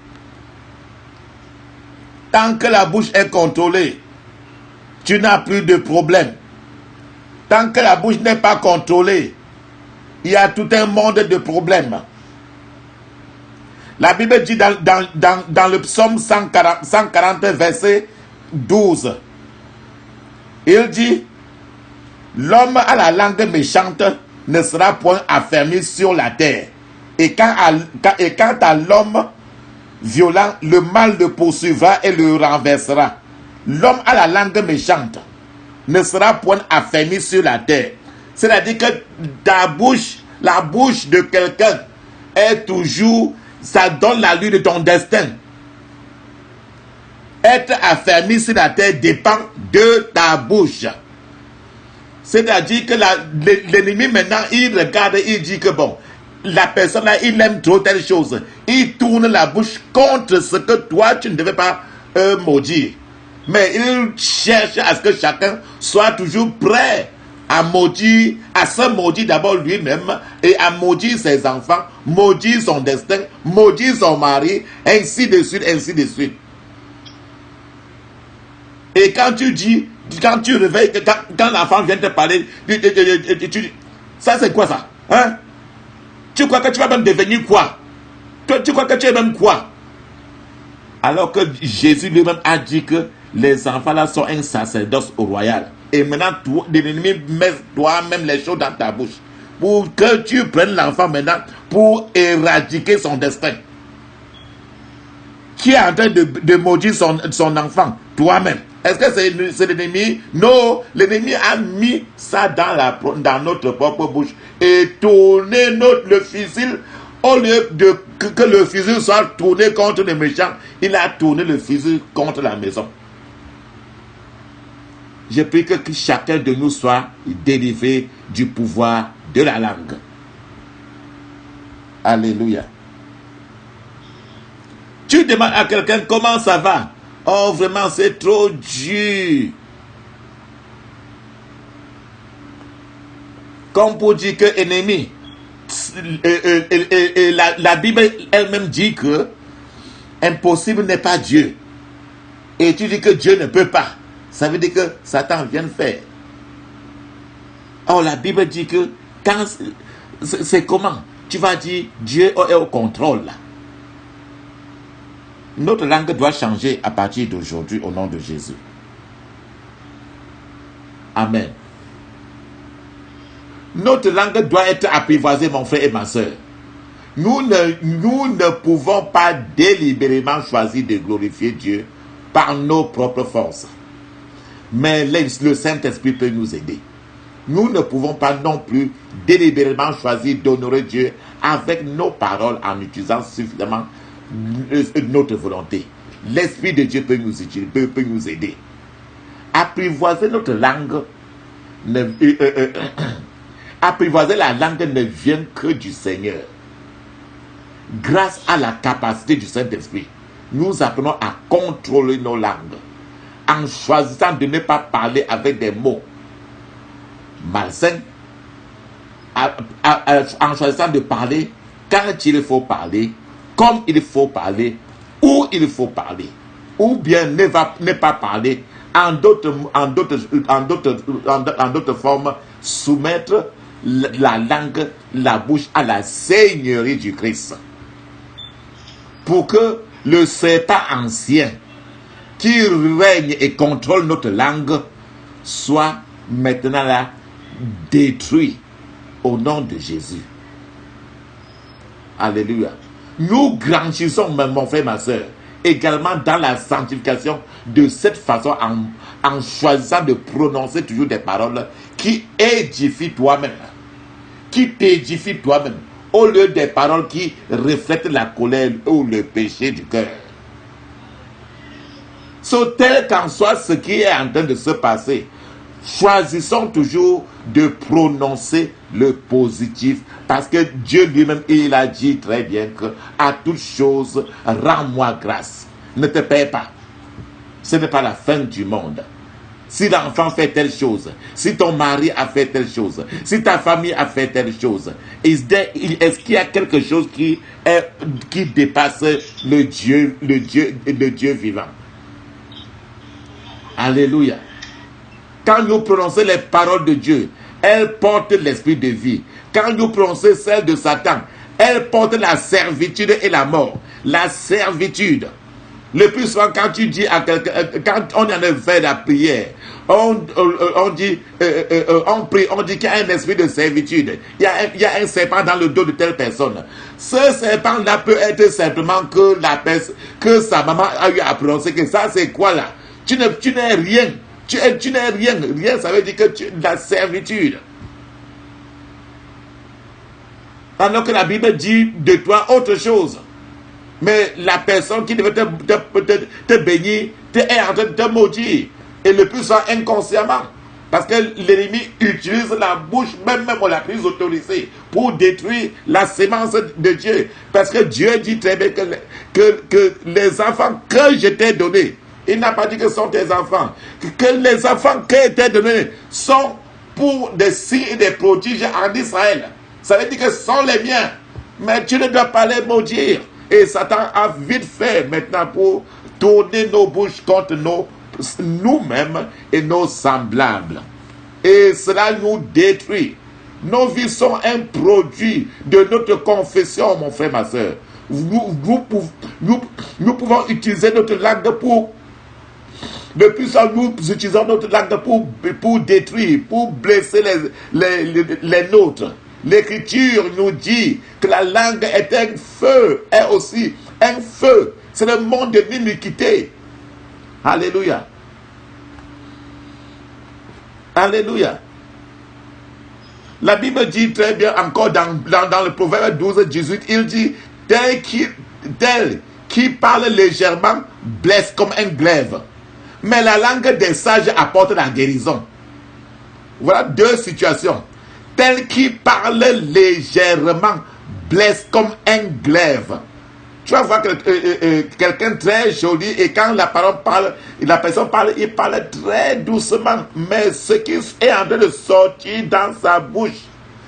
tu n'as plus de problème. Tant que la bouche n'est pas contrôlée, il y a tout un monde de problèmes. La Bible dit dans le psaume 140 verset 12, il dit, l'homme à la langue méchante ne sera point affermi sur la terre. Et quant à l'homme violent, le mal le poursuivra et le renversera. L'homme à la langue méchante ne sera point affermi sur la terre. C'est-à-dire que ta bouche, la bouche de quelqu'un est toujours, ça donne la lutte de ton destin. Être affermi sur la terre dépend de ta bouche. C'est-à-dire que l'ennemi maintenant, il regarde, il dit que bon, la personne là, il aime trop telle chose. Il tourne la bouche contre ce que toi, tu ne devais pas maudire. Mais il cherche à ce que chacun soit toujours prêt à maudire, à se maudire d'abord lui-même et à maudire ses enfants, maudire son destin, maudire son mari, ainsi de suite, ainsi de suite. Et quand tu dis, quand tu réveilles, quand l'enfant vient te parler, tu dis, ça c'est quoi ça? Hein? Tu crois que tu vas même devenir quoi? Tu crois que tu es même quoi? Alors que Jésus lui-même a dit que les enfants là sont un sacerdoce au royal. Et maintenant, l'ennemi met toi-même les choses dans ta bouche. Pour que tu prennes l'enfant maintenant pour éradiquer son destin. Qui est en train de maudire son enfant? Toi-même. Est-ce que c'est l'ennemi? Non, l'ennemi a mis ça dans notre propre bouche et tourné le fusil. Au lieu que le fusil soit tourné contre les méchants, il a tourné le fusil contre la maison. Je prie que chacun de nous soit délivré du pouvoir de la langue. Alléluia. Tu demandes à quelqu'un comment ça va. Oh, vraiment, c'est trop dur. Comme pour dire que ennemi, la Bible elle-même dit que impossible n'est pas Dieu. Et tu dis que Dieu ne peut pas. Ça veut dire que Satan vient de faire. Or, la Bible dit que quand c'est comment? Tu vas dire Dieu est au contrôle là. Notre langue doit changer à partir d'aujourd'hui au nom de Jésus. Amen. Notre langue doit être apprivoisée, mon frère et ma soeur. Nous ne pouvons pas délibérément choisir de glorifier Dieu par nos propres forces. Mais le Saint-Esprit peut nous aider. Nous ne pouvons pas non plus délibérément choisir d'honorer Dieu avec nos paroles en utilisant suffisamment notre volonté. L'Esprit de Dieu peut nous aider. Apprivoiser notre langue, apprivoiser la langue ne vient que du Seigneur. Grâce à la capacité du Saint-Esprit, nous apprenons à contrôler nos langues en choisissant de ne pas parler avec des mots malsains, en choisissant de parler quand il faut parler, comme il faut parler, où il faut parler, ou bien ne pas parler, en d'autres formes, soumettre la langue, la bouche à la seigneurie du Christ. Pour que le serpent ancien qui règne et contrôle notre langue soit maintenant là détruit au nom de Jésus. Alléluia. Nous grandissons, mon frère, ma soeur, également dans la sanctification de cette façon en choisissant de prononcer toujours des paroles qui édifient toi-même, qui t'édifient toi-même, au lieu des paroles qui reflètent la colère ou le péché du cœur. Tel qu'en soit ce qui est en train de se passer, choisissons toujours de prononcer le positif, parce que Dieu lui-même, il a dit très bien que à toute chose, rends-moi grâce. Ne te perds pas. Ce n'est pas la fin du monde. Si l'enfant fait telle chose, si ton mari a fait telle chose, si ta famille a fait telle chose, est-ce qu'il y a quelque chose qui dépasse le Dieu vivant? Alléluia. Quand nous prononçons les paroles de Dieu, elles portent l'esprit de vie. Quand nous prononçons celles de Satan, elles portent la servitude et la mort. La servitude. Le plus souvent, quand tu dis à quelqu'un, quand on est en train de faire la prière, on dit, on prie, on dit qu'il y a un esprit de servitude. Il y a un serpent dans le dos de telle personne. Ce serpent-là peut être simplement que sa maman a eu à prononcer que ça, c'est quoi là? Tu n'es rien. Tu n'es rien. Rien, ça veut dire que la servitude. Alors que la Bible dit de toi autre chose. Mais la personne qui devait te bénir est en train de te maudire. Et le plus souvent inconsciemment. Parce que l'ennemi utilise la bouche, même on l'a plus autorisée, pour détruire la sémence de Dieu. Parce que Dieu dit très bien que les enfants que je t'ai donnés, il n'a pas dit que ce sont tes enfants, que les enfants que je t'ai donnés sont pour des signes et des prodiges en Israël. Ça veut dire que ce sont les miens. Mais tu ne dois pas les maudire. Et Satan a vite fait maintenant pour tourner nos bouches contre nous-mêmes et nos semblables. Et cela nous détruit. Nos vies sont un produit de notre confession, mon frère, ma soeur. Nous pouvons utiliser notre langue pour... De plus en nous utilisons notre langue pour détruire, pour blesser les nôtres. L'Écriture nous dit que la langue est un feu, est aussi un feu. C'est le monde de l'iniquité. Alléluia. Alléluia. La Bible dit très bien encore dans le Proverbe 12-18, il dit tel qui parle légèrement blesse comme un glaive. Mais la langue des sages apporte la guérison. Voilà deux situations. Tel qui parle légèrement blesse comme un glaive. Tu vas voir quelqu'un très joli et quand la personne parle, il parle très doucement. Mais ce qui est en train de sortir dans sa bouche,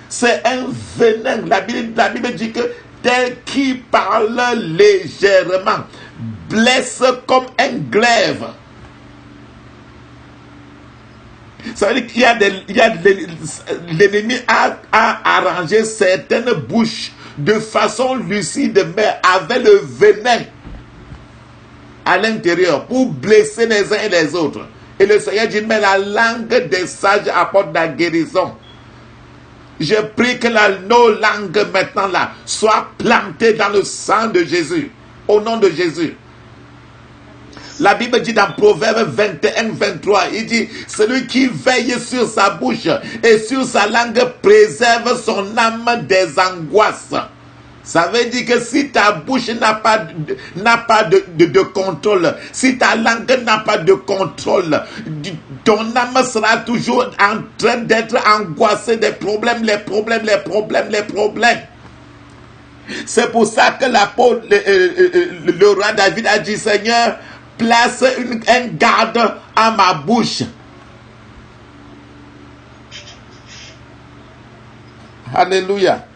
c'est un venin. La Bible dit que tel qui parle légèrement blesse comme un glaive. Ça veut dire qu'il y a l'ennemi a arrangé certaines bouches de façon lucide, mais avec le venin à l'intérieur pour blesser les uns et les autres. Et le Seigneur dit, mais la langue des sages apporte la guérison. Je prie que nos langues maintenant là soient plantées dans le sang de Jésus, au nom de Jésus. La Bible dit dans Proverbe 21-23, il dit, celui qui veille sur sa bouche et sur sa langue préserve son âme des angoisses. Ça veut dire que si ta bouche n'a pas de contrôle, si ta langue n'a pas de contrôle, ton âme sera toujours en train d'être angoissée des problèmes, les problèmes. C'est pour ça que l'apôtre, le roi David a dit, Seigneur, place un garde à ma bouche. Alléluia.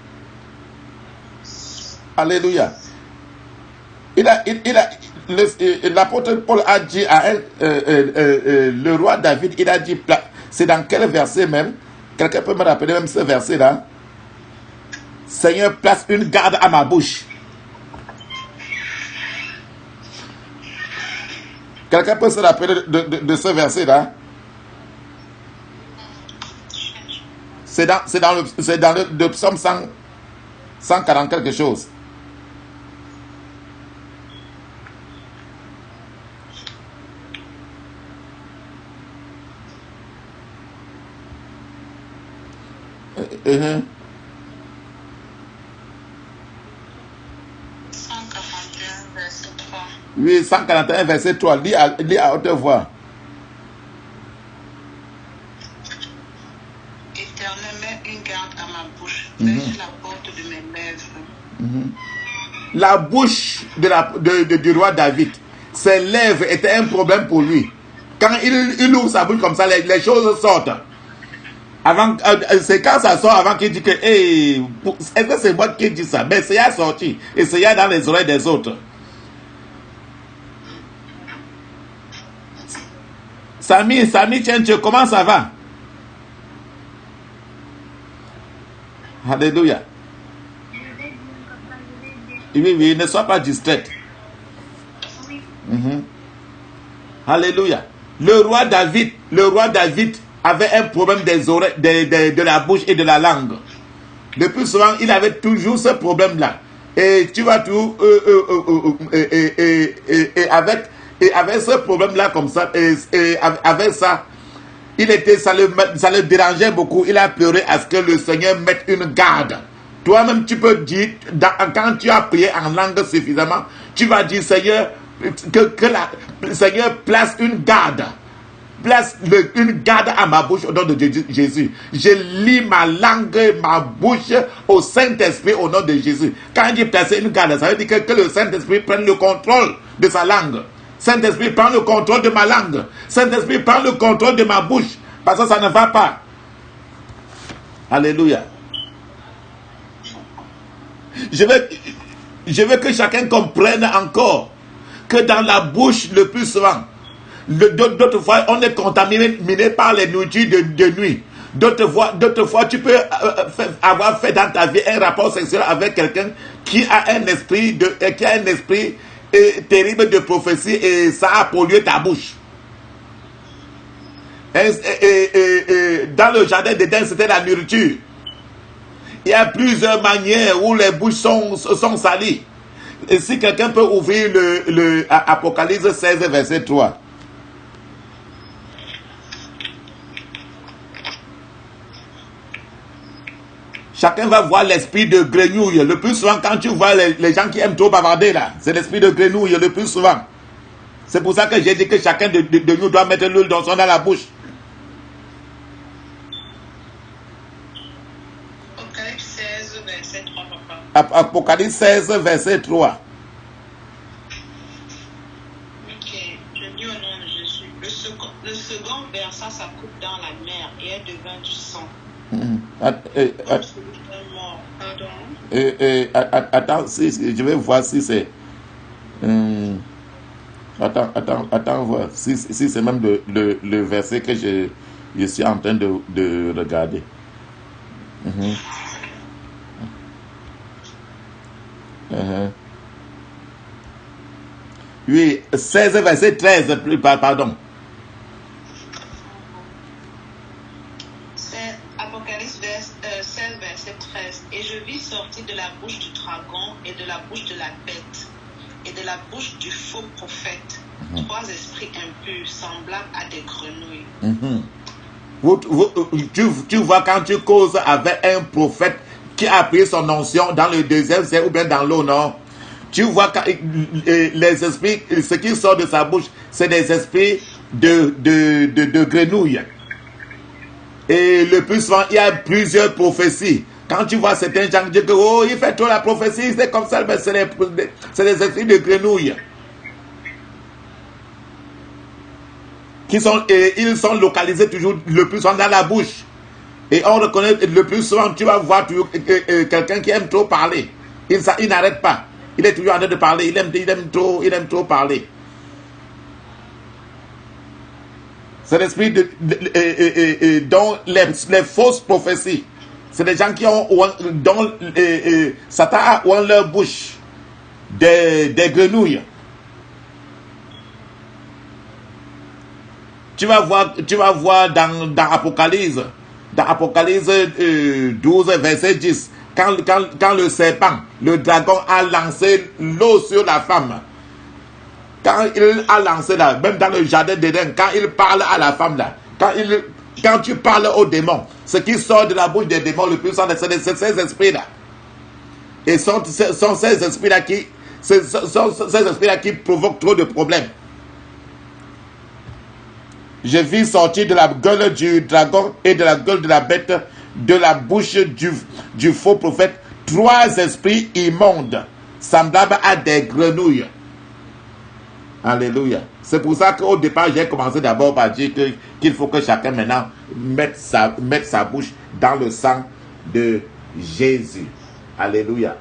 Alléluia. L'apôtre Paul a dit à le roi David, il a dit, c'est dans quel verset même? Quelqu'un peut me rappeler même ce verset-là? Seigneur, place une garde à ma bouche. Quelqu'un peut se rappeler de ce verset-là? C'est dans le psaume 140 quelque chose. Uh-huh. 141, verset 3. Oui, 141, verset 3. Lis à haute voix. Éternel, mets une garde à ma bouche. Ferme la porte de mes lèvres. La bouche du roi David, ses lèvres étaient un problème pour lui. Quand il ouvre sa bouche comme ça, les choses sortent. C'est quand ça sort avant qu'il dit que est-ce que c'est moi qui dis ça? Mais c'est à sortir et c'est dans les oreilles des autres. Samy, tiens, comment ça va? Alléluia. Oui, ne sois pas distraite. Alléluia. Le roi David avait un problème des oreilles, de la bouche et de la langue. Le plus souvent, il avait toujours ce problème-là. Et tu vois tout, avec ce problème-là comme ça, et avec ça, ça le dérangeait beaucoup. Il a pleuré à ce que le Seigneur mette une garde. Toi-même, tu peux dire, quand tu as prié en langue suffisamment, tu vas dire, Seigneur, que le Seigneur place une garde. Place une garde à ma bouche au nom de Jésus. Je lis ma langue, ma bouche au Saint-Esprit au nom de Jésus. Quand il dit placer une garde, ça veut dire que le Saint-Esprit prenne le contrôle de sa langue. Saint-Esprit prend le contrôle de ma langue. Saint-Esprit prend le contrôle de ma bouche. Parce que ça ne va pas. Alléluia. Je veux que chacun comprenne encore que dans la bouche, le plus souvent, d'autres fois, on est contaminé par les nourritures de nuit. D'autres fois, tu peux avoir fait dans ta vie un rapport sexuel avec quelqu'un qui a un esprit terrible de prophétie et ça a pollué ta bouche. Dans le jardin d'Éden, c'était la nourriture. Il y a plusieurs manières où les bouches sont salies. Et si quelqu'un peut ouvrir le Apocalypse 16, verset 3. Chacun va voir l'esprit de grenouille. Le plus souvent, quand tu vois les gens qui aiment trop bavarder là, c'est l'esprit de grenouille le plus souvent. C'est pour ça que j'ai dit que chacun de nous doit mettre l'huile d'onction dans la bouche. Apocalypse 16, verset 3, papa. Apocalypse 16, verset 3. Ok, je dis au nom de Jésus. Le second versa sa coupe dans la mer et elle devint du sang. Attends, je vais voir si c'est. Attends, voir si c'est même le verset que je suis en train de regarder. Oui, 16, verset 13, pardon. Apocalypse 16, verset 13. Et je vis sortir de la bouche du dragon et de la bouche de la bête et de la bouche du faux prophète 3 esprits impurs semblables à des grenouilles. Tu vois, quand tu causes avec un prophète qui a pris son onction dans le deuxième ciel ou bien dans l'eau, non? Tu vois que les esprits, ce qui sort de sa bouche, c'est des esprits de grenouilles. Et le plus souvent, il y a plusieurs prophéties. Quand tu vois certains gens dire que oh, il fait trop la prophétie, c'est comme ça, mais c'est des esprits de grenouilles. Ils sont localisés toujours le plus souvent dans la bouche. Et on reconnaît le plus souvent, tu vas voir quelqu'un qui aime trop parler. Il n'arrête pas. Il est toujours en train de parler. Il aime trop parler. C'est l'esprit dont les fausses prophéties. C'est des gens dont Satan a dans leur bouche des grenouilles. Tu vas voir dans Apocalypse 12, verset 10, quand le serpent, le dragon a lancé l'eau sur la femme. Quand il a lancé là, même dans le jardin d'Éden, quand il parle à la femme là, quand tu parles aux démons, ce qui sort de la bouche des démons le plus souvent, c'est ces esprits là. Et sont ces esprits là qui, C'est ces esprits-là qui provoquent trop de problèmes. Je vis sortir de la gueule du dragon et de la gueule de la bête, de la bouche du faux prophète, 3 esprits immondes, semblables à des grenouilles. Alléluia. C'est pour ça qu'au départ, j'ai commencé d'abord par dire qu'il faut que chacun maintenant mette sa bouche dans le sang de Jésus. Alléluia.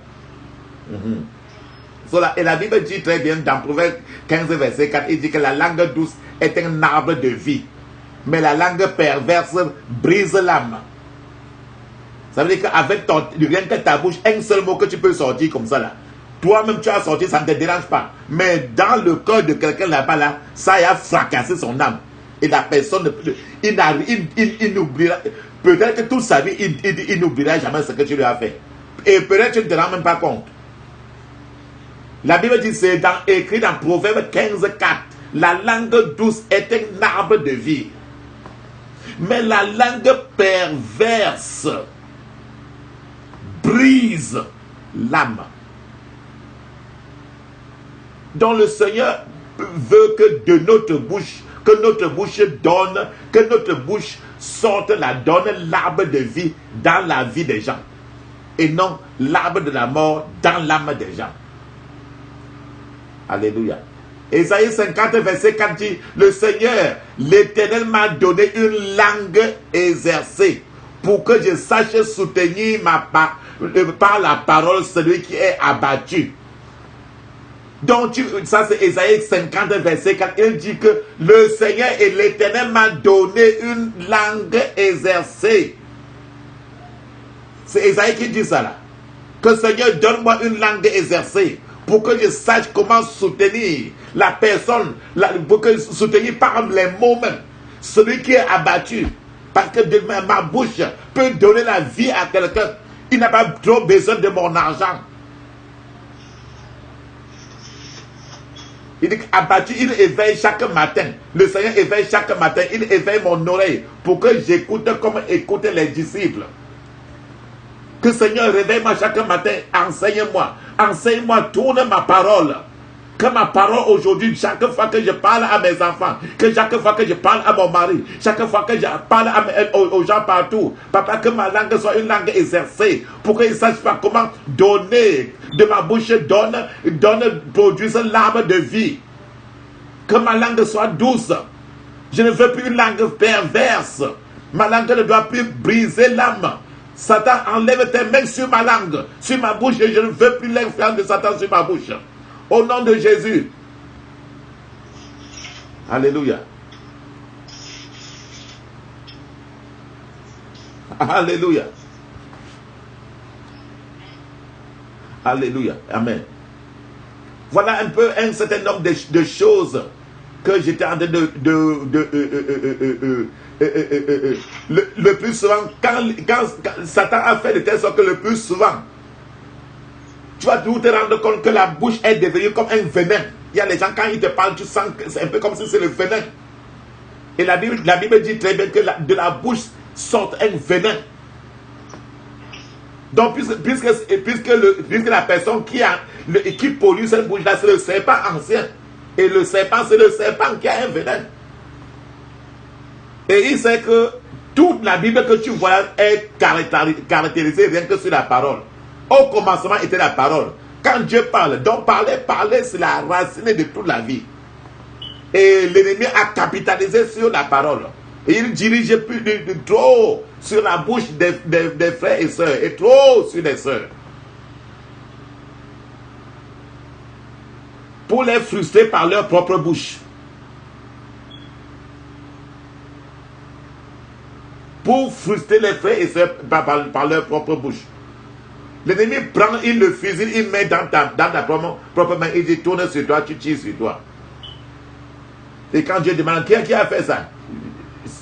Et la Bible dit très bien dans Proverbe 15, verset 4, il dit que la langue douce est un arbre de vie, mais la langue perverse brise l'âme. Ça veut dire qu'avec rien que ta bouche, un seul mot que tu peux sortir comme ça là, toi-même tu as sorti, ça ne te dérange pas. Mais dans le cœur de quelqu'un là-bas là, ça a fracassé son âme. Et la personne, il n'oubliera, peut-être que toute sa vie, il n'oubliera jamais ce que tu lui as fait. Et peut-être que tu ne te rends même pas compte. La Bible dit, c'est écrit dans Proverbe 15, 4. La langue douce est un arbre de vie. Mais la langue perverse brise l'âme. Donc le Seigneur veut que de notre bouche, que notre bouche donne, que notre bouche sorte donne l'arbre de vie dans la vie des gens. Et non l'arbre de la mort dans l'âme des gens. Alléluia. Ésaïe 50, verset 4 dit, le Seigneur, l'Éternel m'a donné une langue exercée pour que je sache soutenir par la parole celui qui est abattu. Donc, ça c'est Ésaïe 50, verset 4. Il dit que le Seigneur et l'Éternel m'a donné une langue exercée. C'est Ésaïe qui dit ça là. Que Seigneur, donne-moi une langue exercée pour que je sache comment soutenir la personne, pour que soutenir par les mots même celui qui est abattu. Parce que ma bouche peut donner la vie à quelqu'un. Il n'a pas trop besoin de mon argent. Il dit qu'abattu, il éveille chaque matin. Le Seigneur éveille chaque matin. Il éveille mon oreille pour que j'écoute comme écoutent les disciples. Que Seigneur réveille-moi chaque matin. Enseigne-moi. Enseigne-moi, tourne ma parole. Que ma parole aujourd'hui, chaque fois que je parle à mes enfants, que chaque fois que je parle à mon mari, chaque fois que je parle aux gens partout, papa, que ma langue soit une langue exercée, pour qu'ils ne sachent pas comment donner de ma bouche, produise l'arbre de vie. Que ma langue soit douce. Je ne veux plus une langue perverse. Ma langue ne doit plus briser l'âme. Satan, enlève tes mains sur ma langue, sur ma bouche, et je ne veux plus l'influence de Satan sur ma bouche. Au nom de Jésus. Alléluia. Alléluia. Alléluia. Amen. Voilà un peu un certain nombre de choses que j'étais en train le plus souvent, quand Satan a fait de telle sorte que le plus souvent, tu vas toujours te rendre compte que la bouche est devenue comme un venin. Il y a les gens, quand ils te parlent, tu sens que c'est un peu comme si c'est le venin. Et la Bible dit très bien que de la bouche sort un venin. Donc, puisque la personne qui pollue cette bouche-là, c'est le serpent ancien. Et le serpent, c'est le serpent qui a un venin. Et il sait que toute la Bible que tu vois est caractérisée rien que sur la parole. Au commencement était la parole. Quand Dieu parle, donc parler, c'est la racine de toute la vie. Et l'ennemi a capitalisé sur la parole. Et il dirige plus de trop sur la bouche des frères et sœurs, et trop sur les sœurs. Pour les frustrer par leur propre bouche. Pour frustrer les frères et sœurs par leur propre bouche. L'ennemi prend, il le fusille, il met dans ta propre main, il dit tourne sur toi, tu tires sur toi. Et quand Dieu demande qui a fait ça,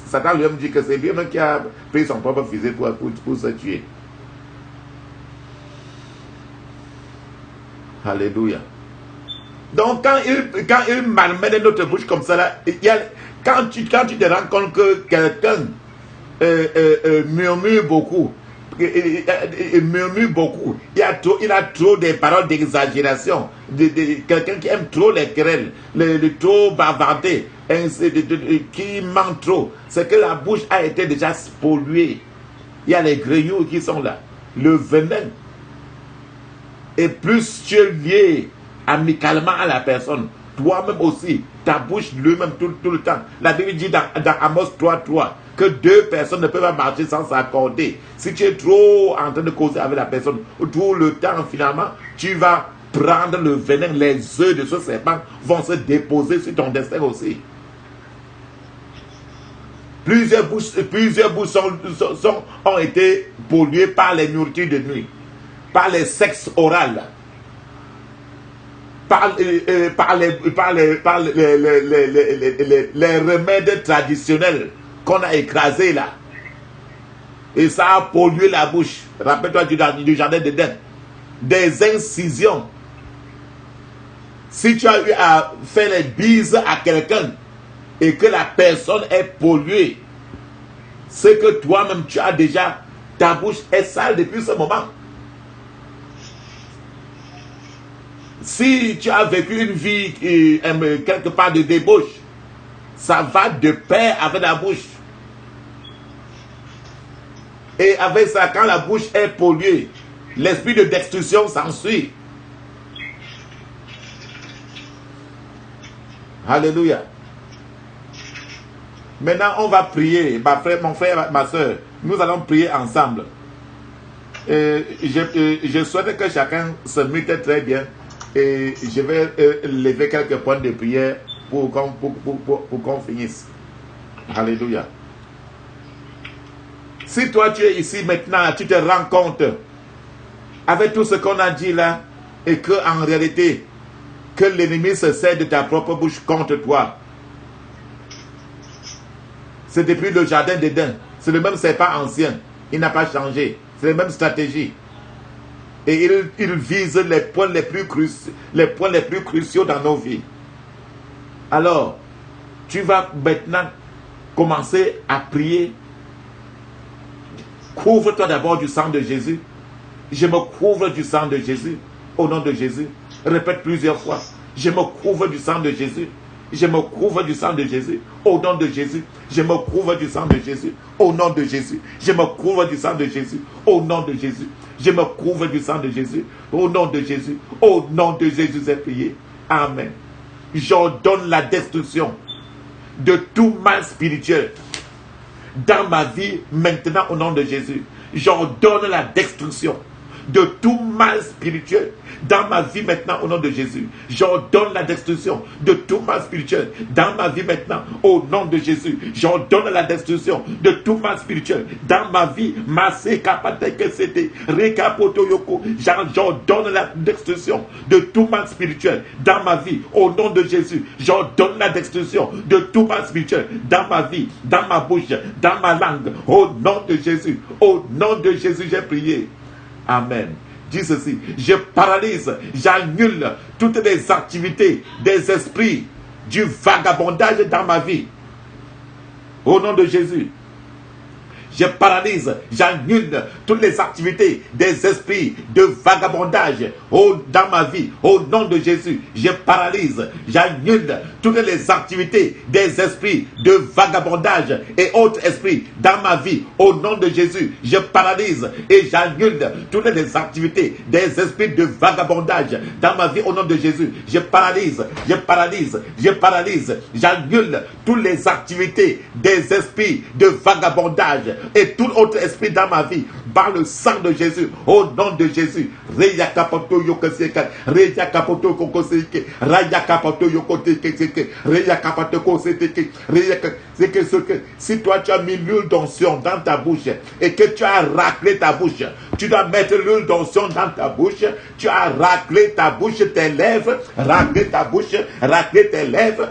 Satan lui-même dit que c'est lui-même qui a pris son propre fusil pour se tuer. Alléluia. Donc quand il malmène notre bouche comme ça, là, quand tu te rends compte que quelqu'un murmure beaucoup, il murmure beaucoup. Il a trop des paroles d'exagération. Quelqu'un qui aime trop les querelles, le trop bavarder, qui ment trop. C'est que la bouche a été déjà polluée. Il y a les grignoux qui sont là. Le venin. Et plus tu es lié amicalement à la personne, toi-même aussi, ta bouche lui-même tout le temps. La Bible dit dans Amos 3:3 que 2 personnes ne peuvent pas marcher sans s'accorder. Si tu es trop en train de causer avec la personne tout le temps, finalement, tu vas prendre le venin. Les œufs de ce serpent vont se déposer sur ton destin aussi. Plusieurs bouches ont été polluées par les nourritures de nuit, par les sexes oraux, par les remèdes traditionnels qu'on a écrasés là. Et ça a pollué la bouche. Rappelle-toi du jardin d'Éden. Des incisions. Si tu as eu à faire les bises à quelqu'un et que la personne est polluée, c'est que toi-même tu as déjà, ta bouche est sale depuis ce moment. Si tu as vécu une vie quelque part de débauche, ça va de pair avec la bouche. Et avec ça, quand la bouche est polluée, l'esprit de destruction s'ensuit. Alléluia. Maintenant, on va prier. Mon frère, ma soeur, nous allons prier ensemble. Je souhaite que chacun se mute très bien. Et je vais lever quelques points de prière pour qu'on finisse. Alléluia. Si toi tu es ici maintenant, tu te rends compte avec tout ce qu'on a dit là, et que en réalité, que l'ennemi se sert de ta propre bouche contre toi. C'est depuis le jardin d'Éden. C'est le même serpent ancien. Il n'a pas changé. C'est la même stratégie. Et il vise les points les plus cruciaux dans nos vies. Alors, tu vas maintenant commencer à prier. Couvre-toi d'abord du sang de Jésus. Je me couvre du sang de Jésus. Au nom de Jésus. Répète plusieurs fois. Je me couvre du sang de Jésus. Je me couvre du sang de Jésus. Au nom de Jésus. Je me couvre du sang de Jésus. Au nom de Jésus. Je me couvre du sang de Jésus. Au nom de Jésus. Je me couvre du sang de Jésus. Au nom de Jésus. Au nom de Jésus, j'ai prié. Amen. J'ordonne la destruction de tout mal spirituel dans ma vie maintenant au nom de Jésus. J'ordonne la destruction de tout mal spirituel dans ma vie maintenant au nom de Jésus. J'ordonne la destruction de tout mal spirituel dans ma vie maintenant au nom de Jésus. J'ordonne la destruction de tout mal spirituel dans ma vie. J'ordonne la destruction de tout mal spirituel dans ma vie au nom de Jésus. J'ordonne la destruction de tout mal spirituel dans ma vie, dans ma bouche, dans ma langue au nom de Jésus. Au nom de Jésus, j'ai prié. Amen. Dis ceci, je paralyse, j'annule toutes les activités des esprits du vagabondage dans ma vie. Au nom de Jésus. Je paralyse, j'annule toutes les activités des esprits de vagabondage dans ma vie. Au nom de Jésus, je paralyse, j'annule toutes les activités des esprits de vagabondage et autres esprits dans ma vie. Au nom de Jésus, je paralyse et j'annule toutes les activités des esprits de vagabondage dans ma vie. Au nom de Jésus, je paralyse, j'annule toutes les activités des esprits de vagabondage et tout autre esprit dans ma vie par le sang de Jésus. Au nom de Jésus. Si toi tu as mis l'huile d'onction dans ta bouche et que tu as raclé ta bouche, tu dois mettre l'huile d'onction dans ta bouche. Tu as raclé ta bouche, tes lèvres, raclé ta bouche, raclé tes lèvres.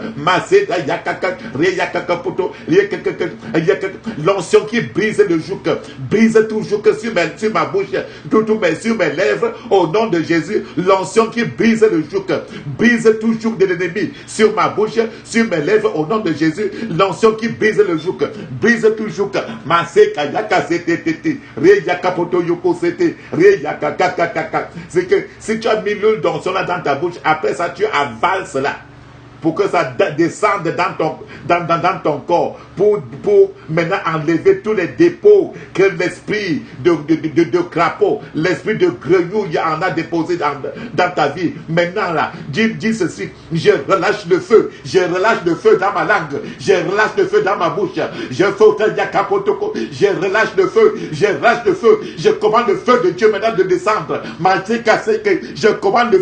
L'onction qui brille brise le joug, brise tout joug sur ma bouche, sur mes lèvres, au nom de Jésus. L'onction qui brise le joug, brise tout joug de l'ennemi sur ma bouche, sur mes lèvres, au nom de Jésus. L'onction qui brise le joug, brise tout joug. Maseka yaka sete, re yaka poto yoko sete, re yaka kaka. C'est que si tu as mis l'huile d'onction là dans ta bouche, après ça tu avales cela, pour que ça descende dans ton corps, pour maintenant enlever tous les dépôts que l'esprit de crapaud, l'esprit de grenouille en a déposé dans ta vie. Maintenant là, dis ceci: je relâche le feu dans ma langue, je relâche le feu dans ma bouche, je relâche le feu, je commande le feu de Dieu maintenant de descendre, je commande le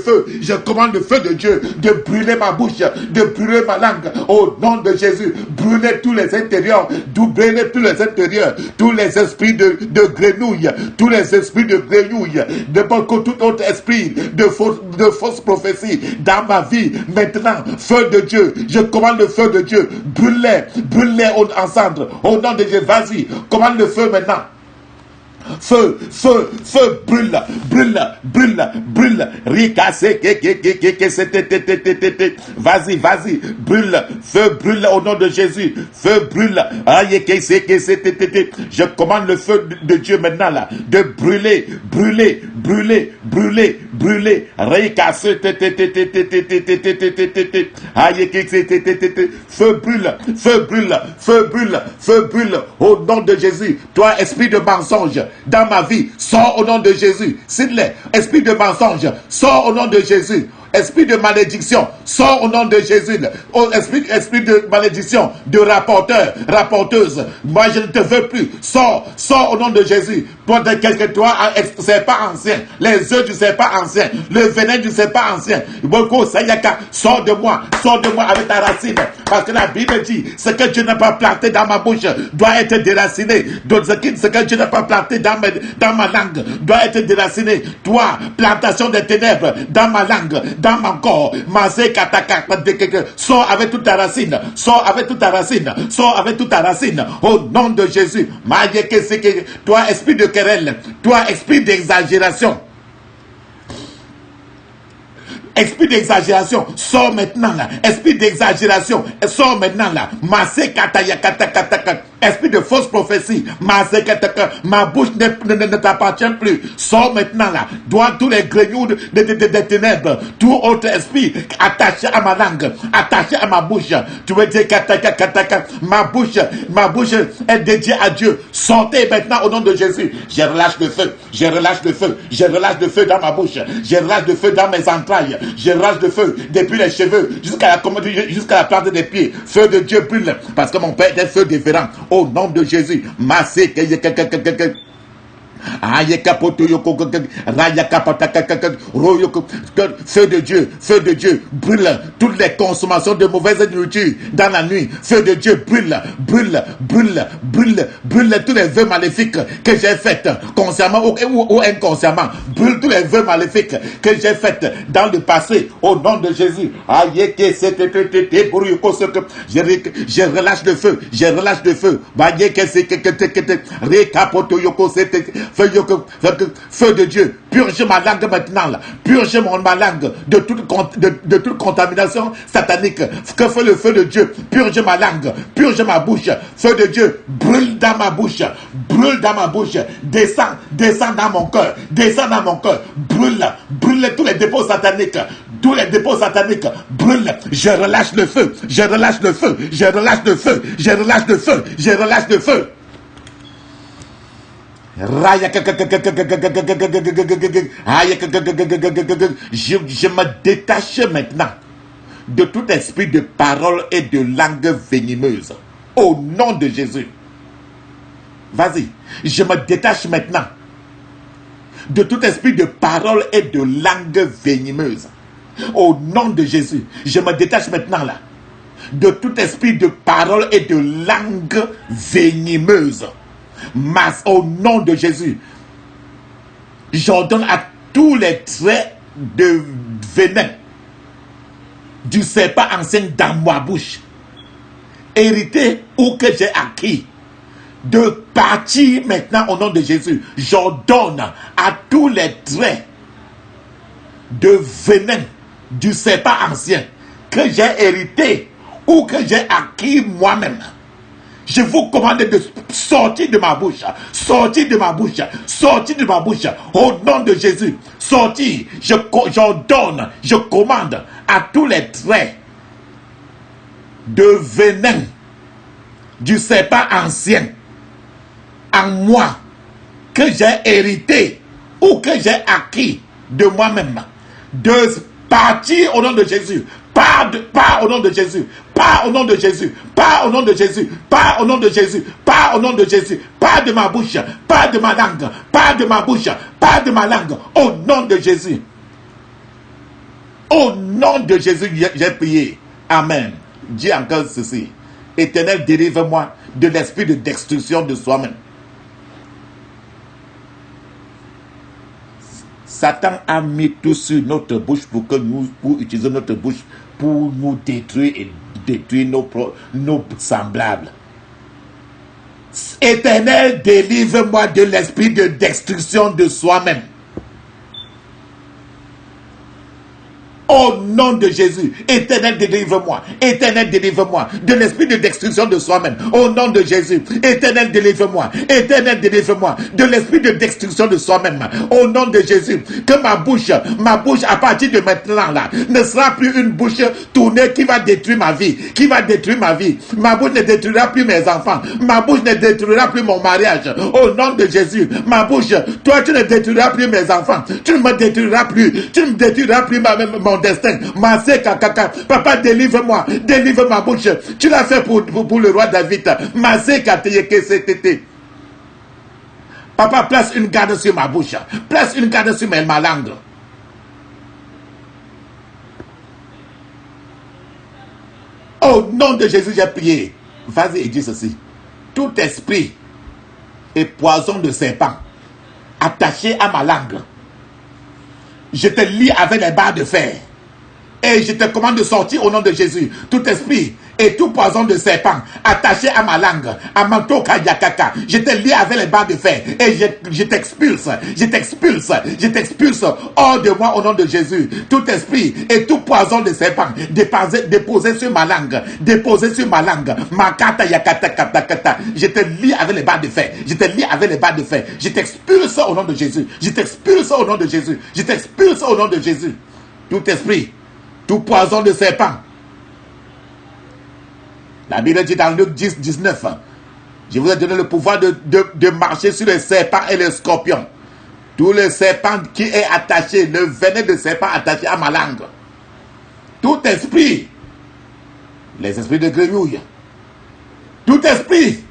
feu de Dieu de brûler ma bouche, de brûler ma langue, au nom de Jésus. Brûler tous les intérieurs, tous les esprits de grenouille, tous les esprits de grenouille, tout autre esprit de fausse prophétie dans ma vie. Maintenant, feu de Dieu, je commande le feu de Dieu, brûle-les ensemble, au nom de Jésus. Vas-y, commande le feu maintenant. Feu, brûle. Vas-y, brûle. Feu, brûle au nom de Jésus. Feu, brûle. Je commande le feu de Dieu maintenant là, de brûler. Feu, brûle au nom de Jésus. Toi, esprit de mensonge dans ma vie, sors au nom de Jésus. S'il est, esprit de mensonge, sors au nom de Jésus. Esprit de malédiction, sors au nom de Jésus. Esprit de malédiction, de rapporteuse, moi je ne te veux plus. Sors au nom de Jésus. Toi, c'est pas ancien. Les œufs du c'est pas ancien. Le venin du c'est pas ancien. Sors de moi avec ta racine. Parce que la Bible dit, ce que Dieu n'a pas planté dans ma bouche doit être déraciné. Ce que Dieu n'a pas planté dans ma langue doit être déraciné. Toi, plantation des ténèbres dans ma langue, dans mon corps, sors avec toute ta racine, au nom de Jésus. Toi, esprit de querelle, toi, esprit d'exagération, sors maintenant là. Esprit d'exagération, sors maintenant là. Esprit de fausse prophétie, ma bouche ne t'appartient plus. Sors maintenant là. Dois tous les grignoux des ténèbres, tout autre esprit attaché à ma langue, attaché à ma bouche. Tu veux dire ma bouche est dédiée à Dieu. Sortez maintenant au nom de Jésus. Je relâche le feu dans ma bouche. Je relâche le feu dans mes entrailles. Je relâche le feu depuis les cheveux jusqu'à la plante des pieds. Feu de Dieu brûle, parce que mon Père est un feu différent. Au nom de Jésus. Feu de Dieu, brûle toutes les consommations de mauvaises nourritures dans la nuit. Feu de Dieu, brûle tous les vœux maléfiques que j'ai faits, consciemment ou inconsciemment. Brûle tous les vœux maléfiques que j'ai faits dans le passé, au nom de Jésus. Je relâche le feu. Feu de Dieu, purge ma langue maintenant là. Purge ma langue de toute contamination satanique. Que fait le feu de Dieu? Purge ma langue, purge ma bouche. Feu de Dieu, brûle dans ma bouche. Descends dans mon cœur. Brûle tous les dépôts sataniques. Brûle. Je relâche le feu. Je me détache maintenant de tout esprit de parole et de langue venimeuse. Au nom de Jésus. Vas-y. Je me détache maintenant de tout esprit de parole et de langue venimeuse. Au nom de Jésus. Je me détache maintenant là de tout esprit de parole et de langue venimeuse. Au nom de Jésus, j'ordonne à tous les traits de venin du serpent ancien dans ma bouche, hérité ou que j'ai acquis, de partir maintenant au nom de Jésus. J'ordonne à tous les traits de venin du serpent ancien que j'ai hérité ou que j'ai acquis moi-même. Je vous commande de sortir de ma bouche, sortir de ma bouche, sortir de ma bouche, au nom de Jésus. Sortir, j'ordonne, je commande à tous les traits de venin du serpent ancien en moi que j'ai hérité ou que j'ai acquis de moi-même, de partir au nom de Jésus. Pas au nom de Jésus, pas au nom de Jésus, pas au nom de Jésus, pas au nom de Jésus, pas au nom de Jésus, pas de ma bouche, pas de ma langue, pas de ma bouche, pas de ma langue, au nom de Jésus. Au nom de Jésus, j'ai prié. Amen. Dis encore ceci. Éternel, délivre-moi de l'esprit de destruction de soi-même. Satan a mis tout sur notre bouche pour utiliser notre bouche pour nous détruire et détruire nos semblables. Éternel, délivre-moi de l'esprit de destruction de soi-même. Au nom de Jésus, Éternel, délivre-moi. Éternel, délivre-moi de l'esprit de destruction de soi-même. Au nom de Jésus, Éternel, délivre-moi. Éternel, délivre-moi de l'esprit de destruction de soi-même. Au nom de Jésus, que ma bouche à partir de maintenant là, ne sera plus une bouche tournée qui va détruire ma vie, qui va détruire ma vie. Ma bouche ne détruira plus mes enfants. Ma bouche ne détruira plus mon mariage. Au nom de Jésus, ma bouche, toi tu ne détruiras plus mes enfants. Tu ne me détruiras plus. Tu ne détruiras plus mon destin. Papa, délivre-moi, délivre ma bouche. Tu l'as fait pour le roi David. Papa, place une garde sur ma bouche. Place une garde sur ma langue. Au nom de Jésus, j'ai prié. Vas-y et dis ceci. Tout esprit et poison de serpent attaché à ma langue, je te lie avec les barres de fer. Et je te commande de sortir au nom de Jésus. Tout esprit et tout poison de serpent attaché à ma langue, à mon toka yakaka, je te lie avec les barres de fer. Et je t'expulse, je t'expulse hors de moi au nom de Jésus. Tout esprit et tout poison de serpent déposé sur ma langue, déposé sur ma langue. Makata yakata kata kata. Je te lie avec les barres de fer. Je te lie avec les barres de fer. Je t'expulse au nom de Jésus. Je t'expulse au nom de Jésus. Je t'expulse au nom de Jésus. Tout esprit, tout poison de serpent. La Bible dit dans Luc 10, 19, je vous ai donné le pouvoir de marcher sur les serpents et les scorpions. Tout le serpent qui est attaché, le venin de serpent attaché à ma langue. Tout esprit, les esprits de grenouille, tout esprit,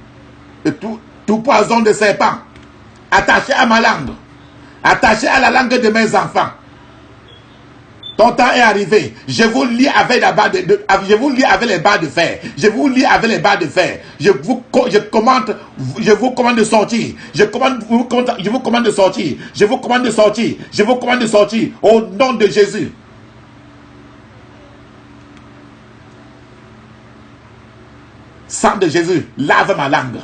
et tout poison de serpent attaché à ma langue, attaché à la langue de mes enfants. Ton temps est arrivé. Je vous lie avec je vous lie avec les barres de fer. Je vous lie avec les barres de fer. Je vous commande de sortir. Je vous commande de sortir. Je vous commande de sortir. Je vous commande de sortir. Au nom de Jésus. Sang de Jésus, lave ma langue.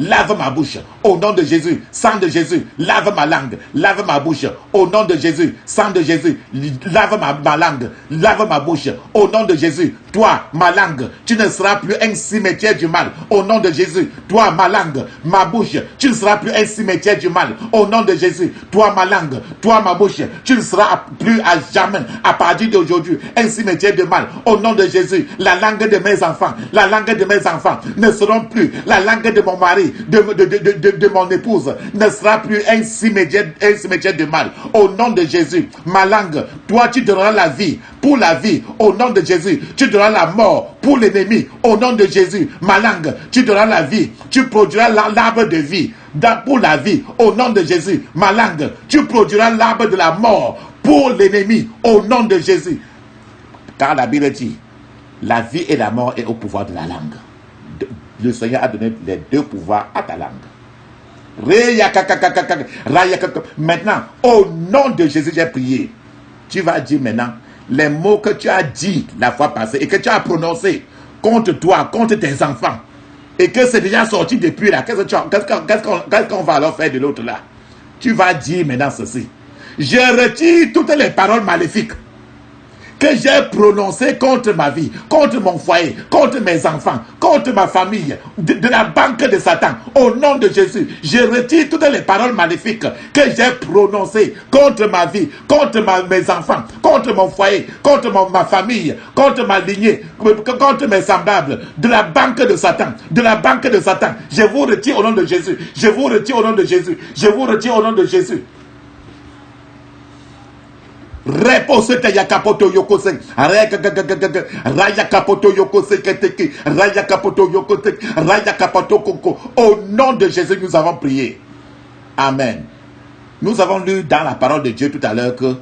Lave ma bouche, au nom de Jésus. Sang de Jésus, lave ma langue, lave ma bouche, au nom de Jésus. Sang de Jésus, lave ma langue, lave ma bouche, au nom de Jésus. Toi, ma langue, tu ne seras plus un cimetière du mal, au nom de Jésus. Toi, ma langue, ma bouche, tu ne seras plus un cimetière du mal, au nom de Jésus. Toi, ma langue, toi, ma bouche, tu ne seras plus à jamais, à partir d'aujourd'hui, un cimetière de mal, au nom de Jésus. La langue de mes enfants, la langue de mes enfants ne seront plus, la langue de mon mari, de mon épouse ne sera plus un cimetière de mal. Au nom de Jésus, ma langue, toi tu donneras la vie pour la vie. Au nom de Jésus, tu donneras la mort pour l'ennemi. Au nom de Jésus, ma langue, tu donneras la vie. Tu produiras l'arbre de vie pour la vie. Au nom de Jésus, ma langue, tu produiras l'arbre de la mort pour l'ennemi. Au nom de Jésus. Car la Bible dit, la vie et la mort est au pouvoir de la langue. Le Seigneur a donné les deux pouvoirs à ta langue. Maintenant, au nom de Jésus, j'ai prié. Tu vas dire maintenant les mots que tu as dit la fois passée et que tu as prononcés contre toi, contre tes enfants. et que c'est déjà sorti depuis là, qu'est-ce qu'on va alors faire de l'autre là? Tu vas dire maintenant ceci. Je retire toutes les paroles maléfiques que j'ai prononcées contre ma vie, contre mon foyer, contre mes enfants, contre ma famille, de la banque de Satan. Au nom de Jésus, je retire toutes les paroles maléfiques que j'ai prononcées contre ma vie, contre mes enfants, contre mon foyer, contre ma famille, contre ma lignée, contre mes semblables, de la banque de Satan, de la banque de Satan. Je vous retire au nom de Jésus. Je vous retire au nom de Jésus. Je vous retire au nom de Jésus. Repose te yakapoto yokose raya kapoto yokose keteki raya kapoto yokose raya kapoto koko. Au nom de Jésus nous avons prié. Amen. Nous avons lu dans la parole de Dieu tout à l'heure que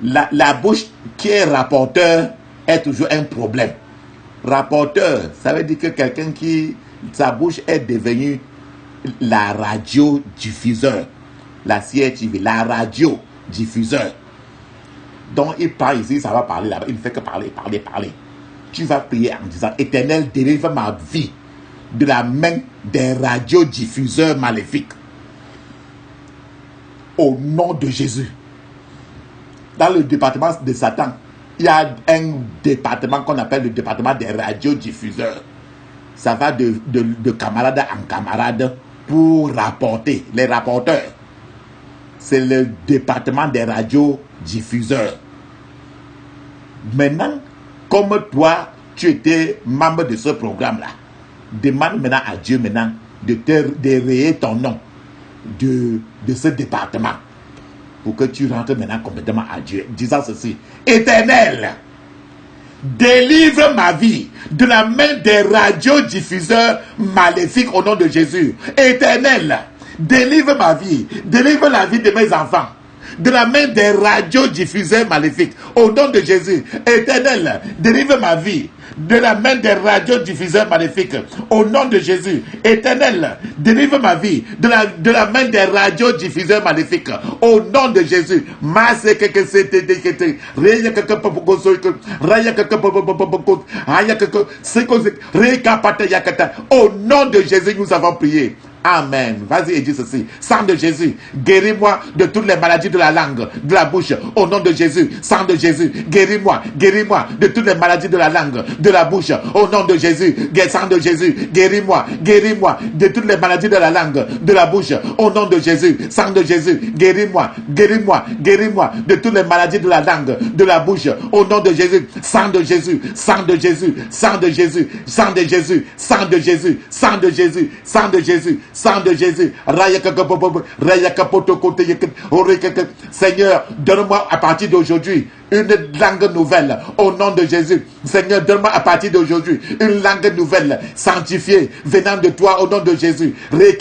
la bouche qui est rapporteur est toujours un problème. Rapporteur, ça veut dire que quelqu'un qui sa bouche est devenue la radio-diffuseur, la CRTV, la radio-diffuseur. Donc il parle ici, ça va parler là-bas, il ne fait que parler. Tu vas prier en disant, Éternel, délivre ma vie de la main des radiodiffuseurs maléfiques. Au nom de Jésus. Dans le département de Satan, il y a un département qu'on appelle le département des radiodiffuseurs. Ça va de camarade en camarade pour rapporter. Les rapporteurs, c'est le département des radiodiffuseurs. Maintenant, comme toi, tu étais membre de ce programme-là, demande maintenant à Dieu maintenant de rayer ton nom de ce département pour que tu rentres maintenant complètement à Dieu, disant ceci: Éternel, délivre ma vie de la main des radiodiffuseurs maléfiques au nom de Jésus. Éternel, délivre ma vie, délivre la vie de mes enfants de la main des radiodiffuseurs maléfiques au nom de Jésus. Éternel, délivre ma vie de la main des radiodiffuseurs maléfiques au nom de Jésus. Éternel, délivre ma vie de la main des radiodiffuseurs maléfiques au nom de Jésus. Au nom de Jésus, nous avons prié. Amen. Vas-y et dis ceci. Sang de Jésus, guéris-moi de toutes les maladies de la langue, de la bouche. Au nom de Jésus. Sang de Jésus, guéris-moi de toutes les maladies de la langue, de la bouche. Au nom de Jésus. Sang de Jésus, guéris-moi de toutes les maladies de la langue, de la bouche. Au nom de Jésus. Sang de Jésus, guéris-moi de toutes les maladies de la langue, de la bouche. Au nom de Jésus. Sang de Jésus, sang de Jésus, sang de Jésus, sang de Jésus, sang de Jésus, sang de Jésus, sang de Jésus. Sang de Jésus, Seigneur, donne-moi à partir d'aujourd'hui une langue nouvelle au nom de Jésus. Seigneur, donne-moi à partir d'aujourd'hui une langue nouvelle, sanctifiée, venant de toi au nom de Jésus. Vas-y,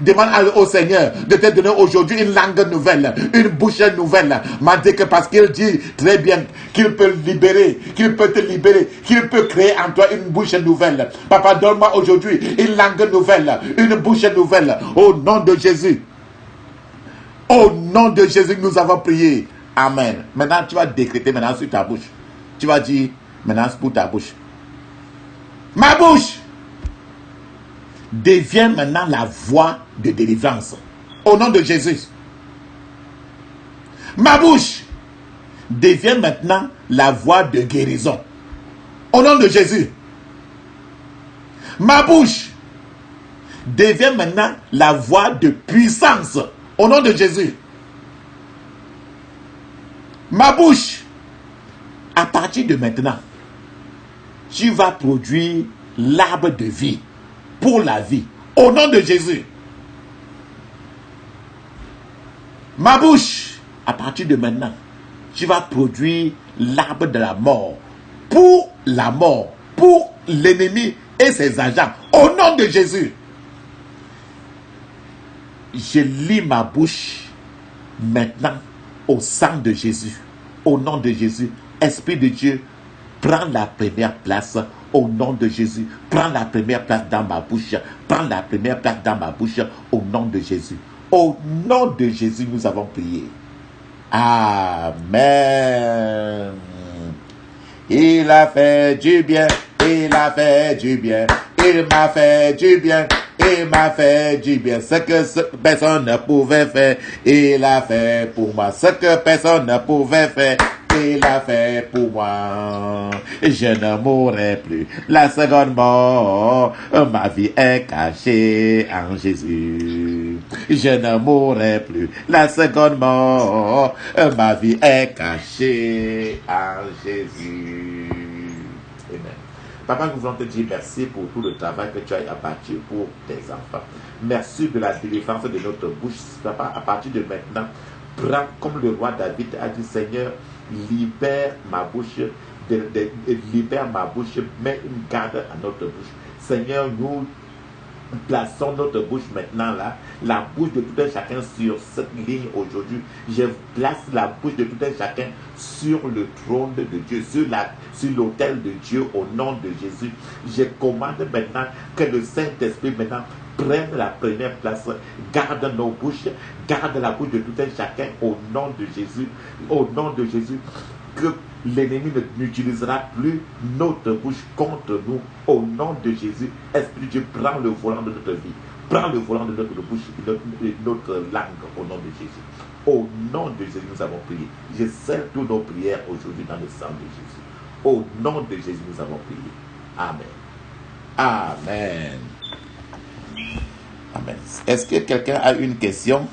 demande au Seigneur de te donner aujourd'hui une langue nouvelle, une bouche nouvelle. Parce qu'il dit très bien qu'il peut libérer, qu'il peut te libérer, qu'il peut créer en toi une bouche nouvelle. Papa, donne-moi aujourd'hui une langue nouvelle, une bouche nouvelle au nom de Jésus. Au nom de Jésus, nous avons prié. Amen. Maintenant, tu vas décréter maintenant sur ta bouche. Tu vas dire maintenant pour ta bouche. Ma bouche devient maintenant la voix de délivrance. Au nom de Jésus. Ma bouche devient maintenant la voix de guérison. Au nom de Jésus. Ma bouche devient maintenant la voix de puissance. Au nom de Jésus. Ma bouche, à partir de maintenant, tu vas produire l'arbre de vie pour la vie. Au nom de Jésus. Ma bouche, à partir de maintenant, tu vas produire l'arbre de la mort pour la mort, pour l'ennemi et ses agents. Au nom de Jésus. Je lis ma bouche maintenant au sang de Jésus. Au nom de Jésus, Esprit de Dieu, prends la première place. Au nom de Jésus, prends la première place dans ma bouche. Prends la première place dans ma bouche. Au nom de Jésus. Au nom de Jésus, nous avons prié. Amen. Il a fait du bien Il a fait du bien. Il m'a fait du bien. Il m'a fait du bien. Ce que personne ne pouvait faire. Il a fait pour moi. Ce que personne ne pouvait faire. Il a fait pour moi. Je ne mourrai plus. La seconde mort, ma vie est cachée en Jésus. Je ne mourrai plus. La seconde mort, ma vie est cachée en Jésus. Amen. Papa, nous voulons te dire merci pour tout le travail que tu as abattu pour tes enfants. Merci de la délivrance de notre bouche. Papa, à partir de maintenant, prends comme le roi David a dit, Seigneur, libère ma bouche, libère ma bouche, mets une garde à notre bouche. Seigneur, nous plaçons notre bouche maintenant là, la bouche de tout un chacun sur cette ligne aujourd'hui. Je place la bouche de tout un chacun sur le trône de Dieu, sur l'autel de Dieu au nom de Jésus. Je commande maintenant que le Saint-Esprit maintenant prenne la première place. Garde nos bouches, garde la bouche de tout un chacun au nom de Jésus. Au nom de Jésus, que l'ennemi n'utilisera plus notre bouche contre nous. Au nom de Jésus, Esprit de Dieu, prends le volant de notre vie. Prends le volant de notre bouche, notre langue au nom de Jésus. Au nom de Jésus, nous avons prié. Je scelle toutes nos prières aujourd'hui dans le sang de Jésus. Au nom de Jésus, nous avons prié. Amen. Amen. Amen. Est-ce que quelqu'un a une question?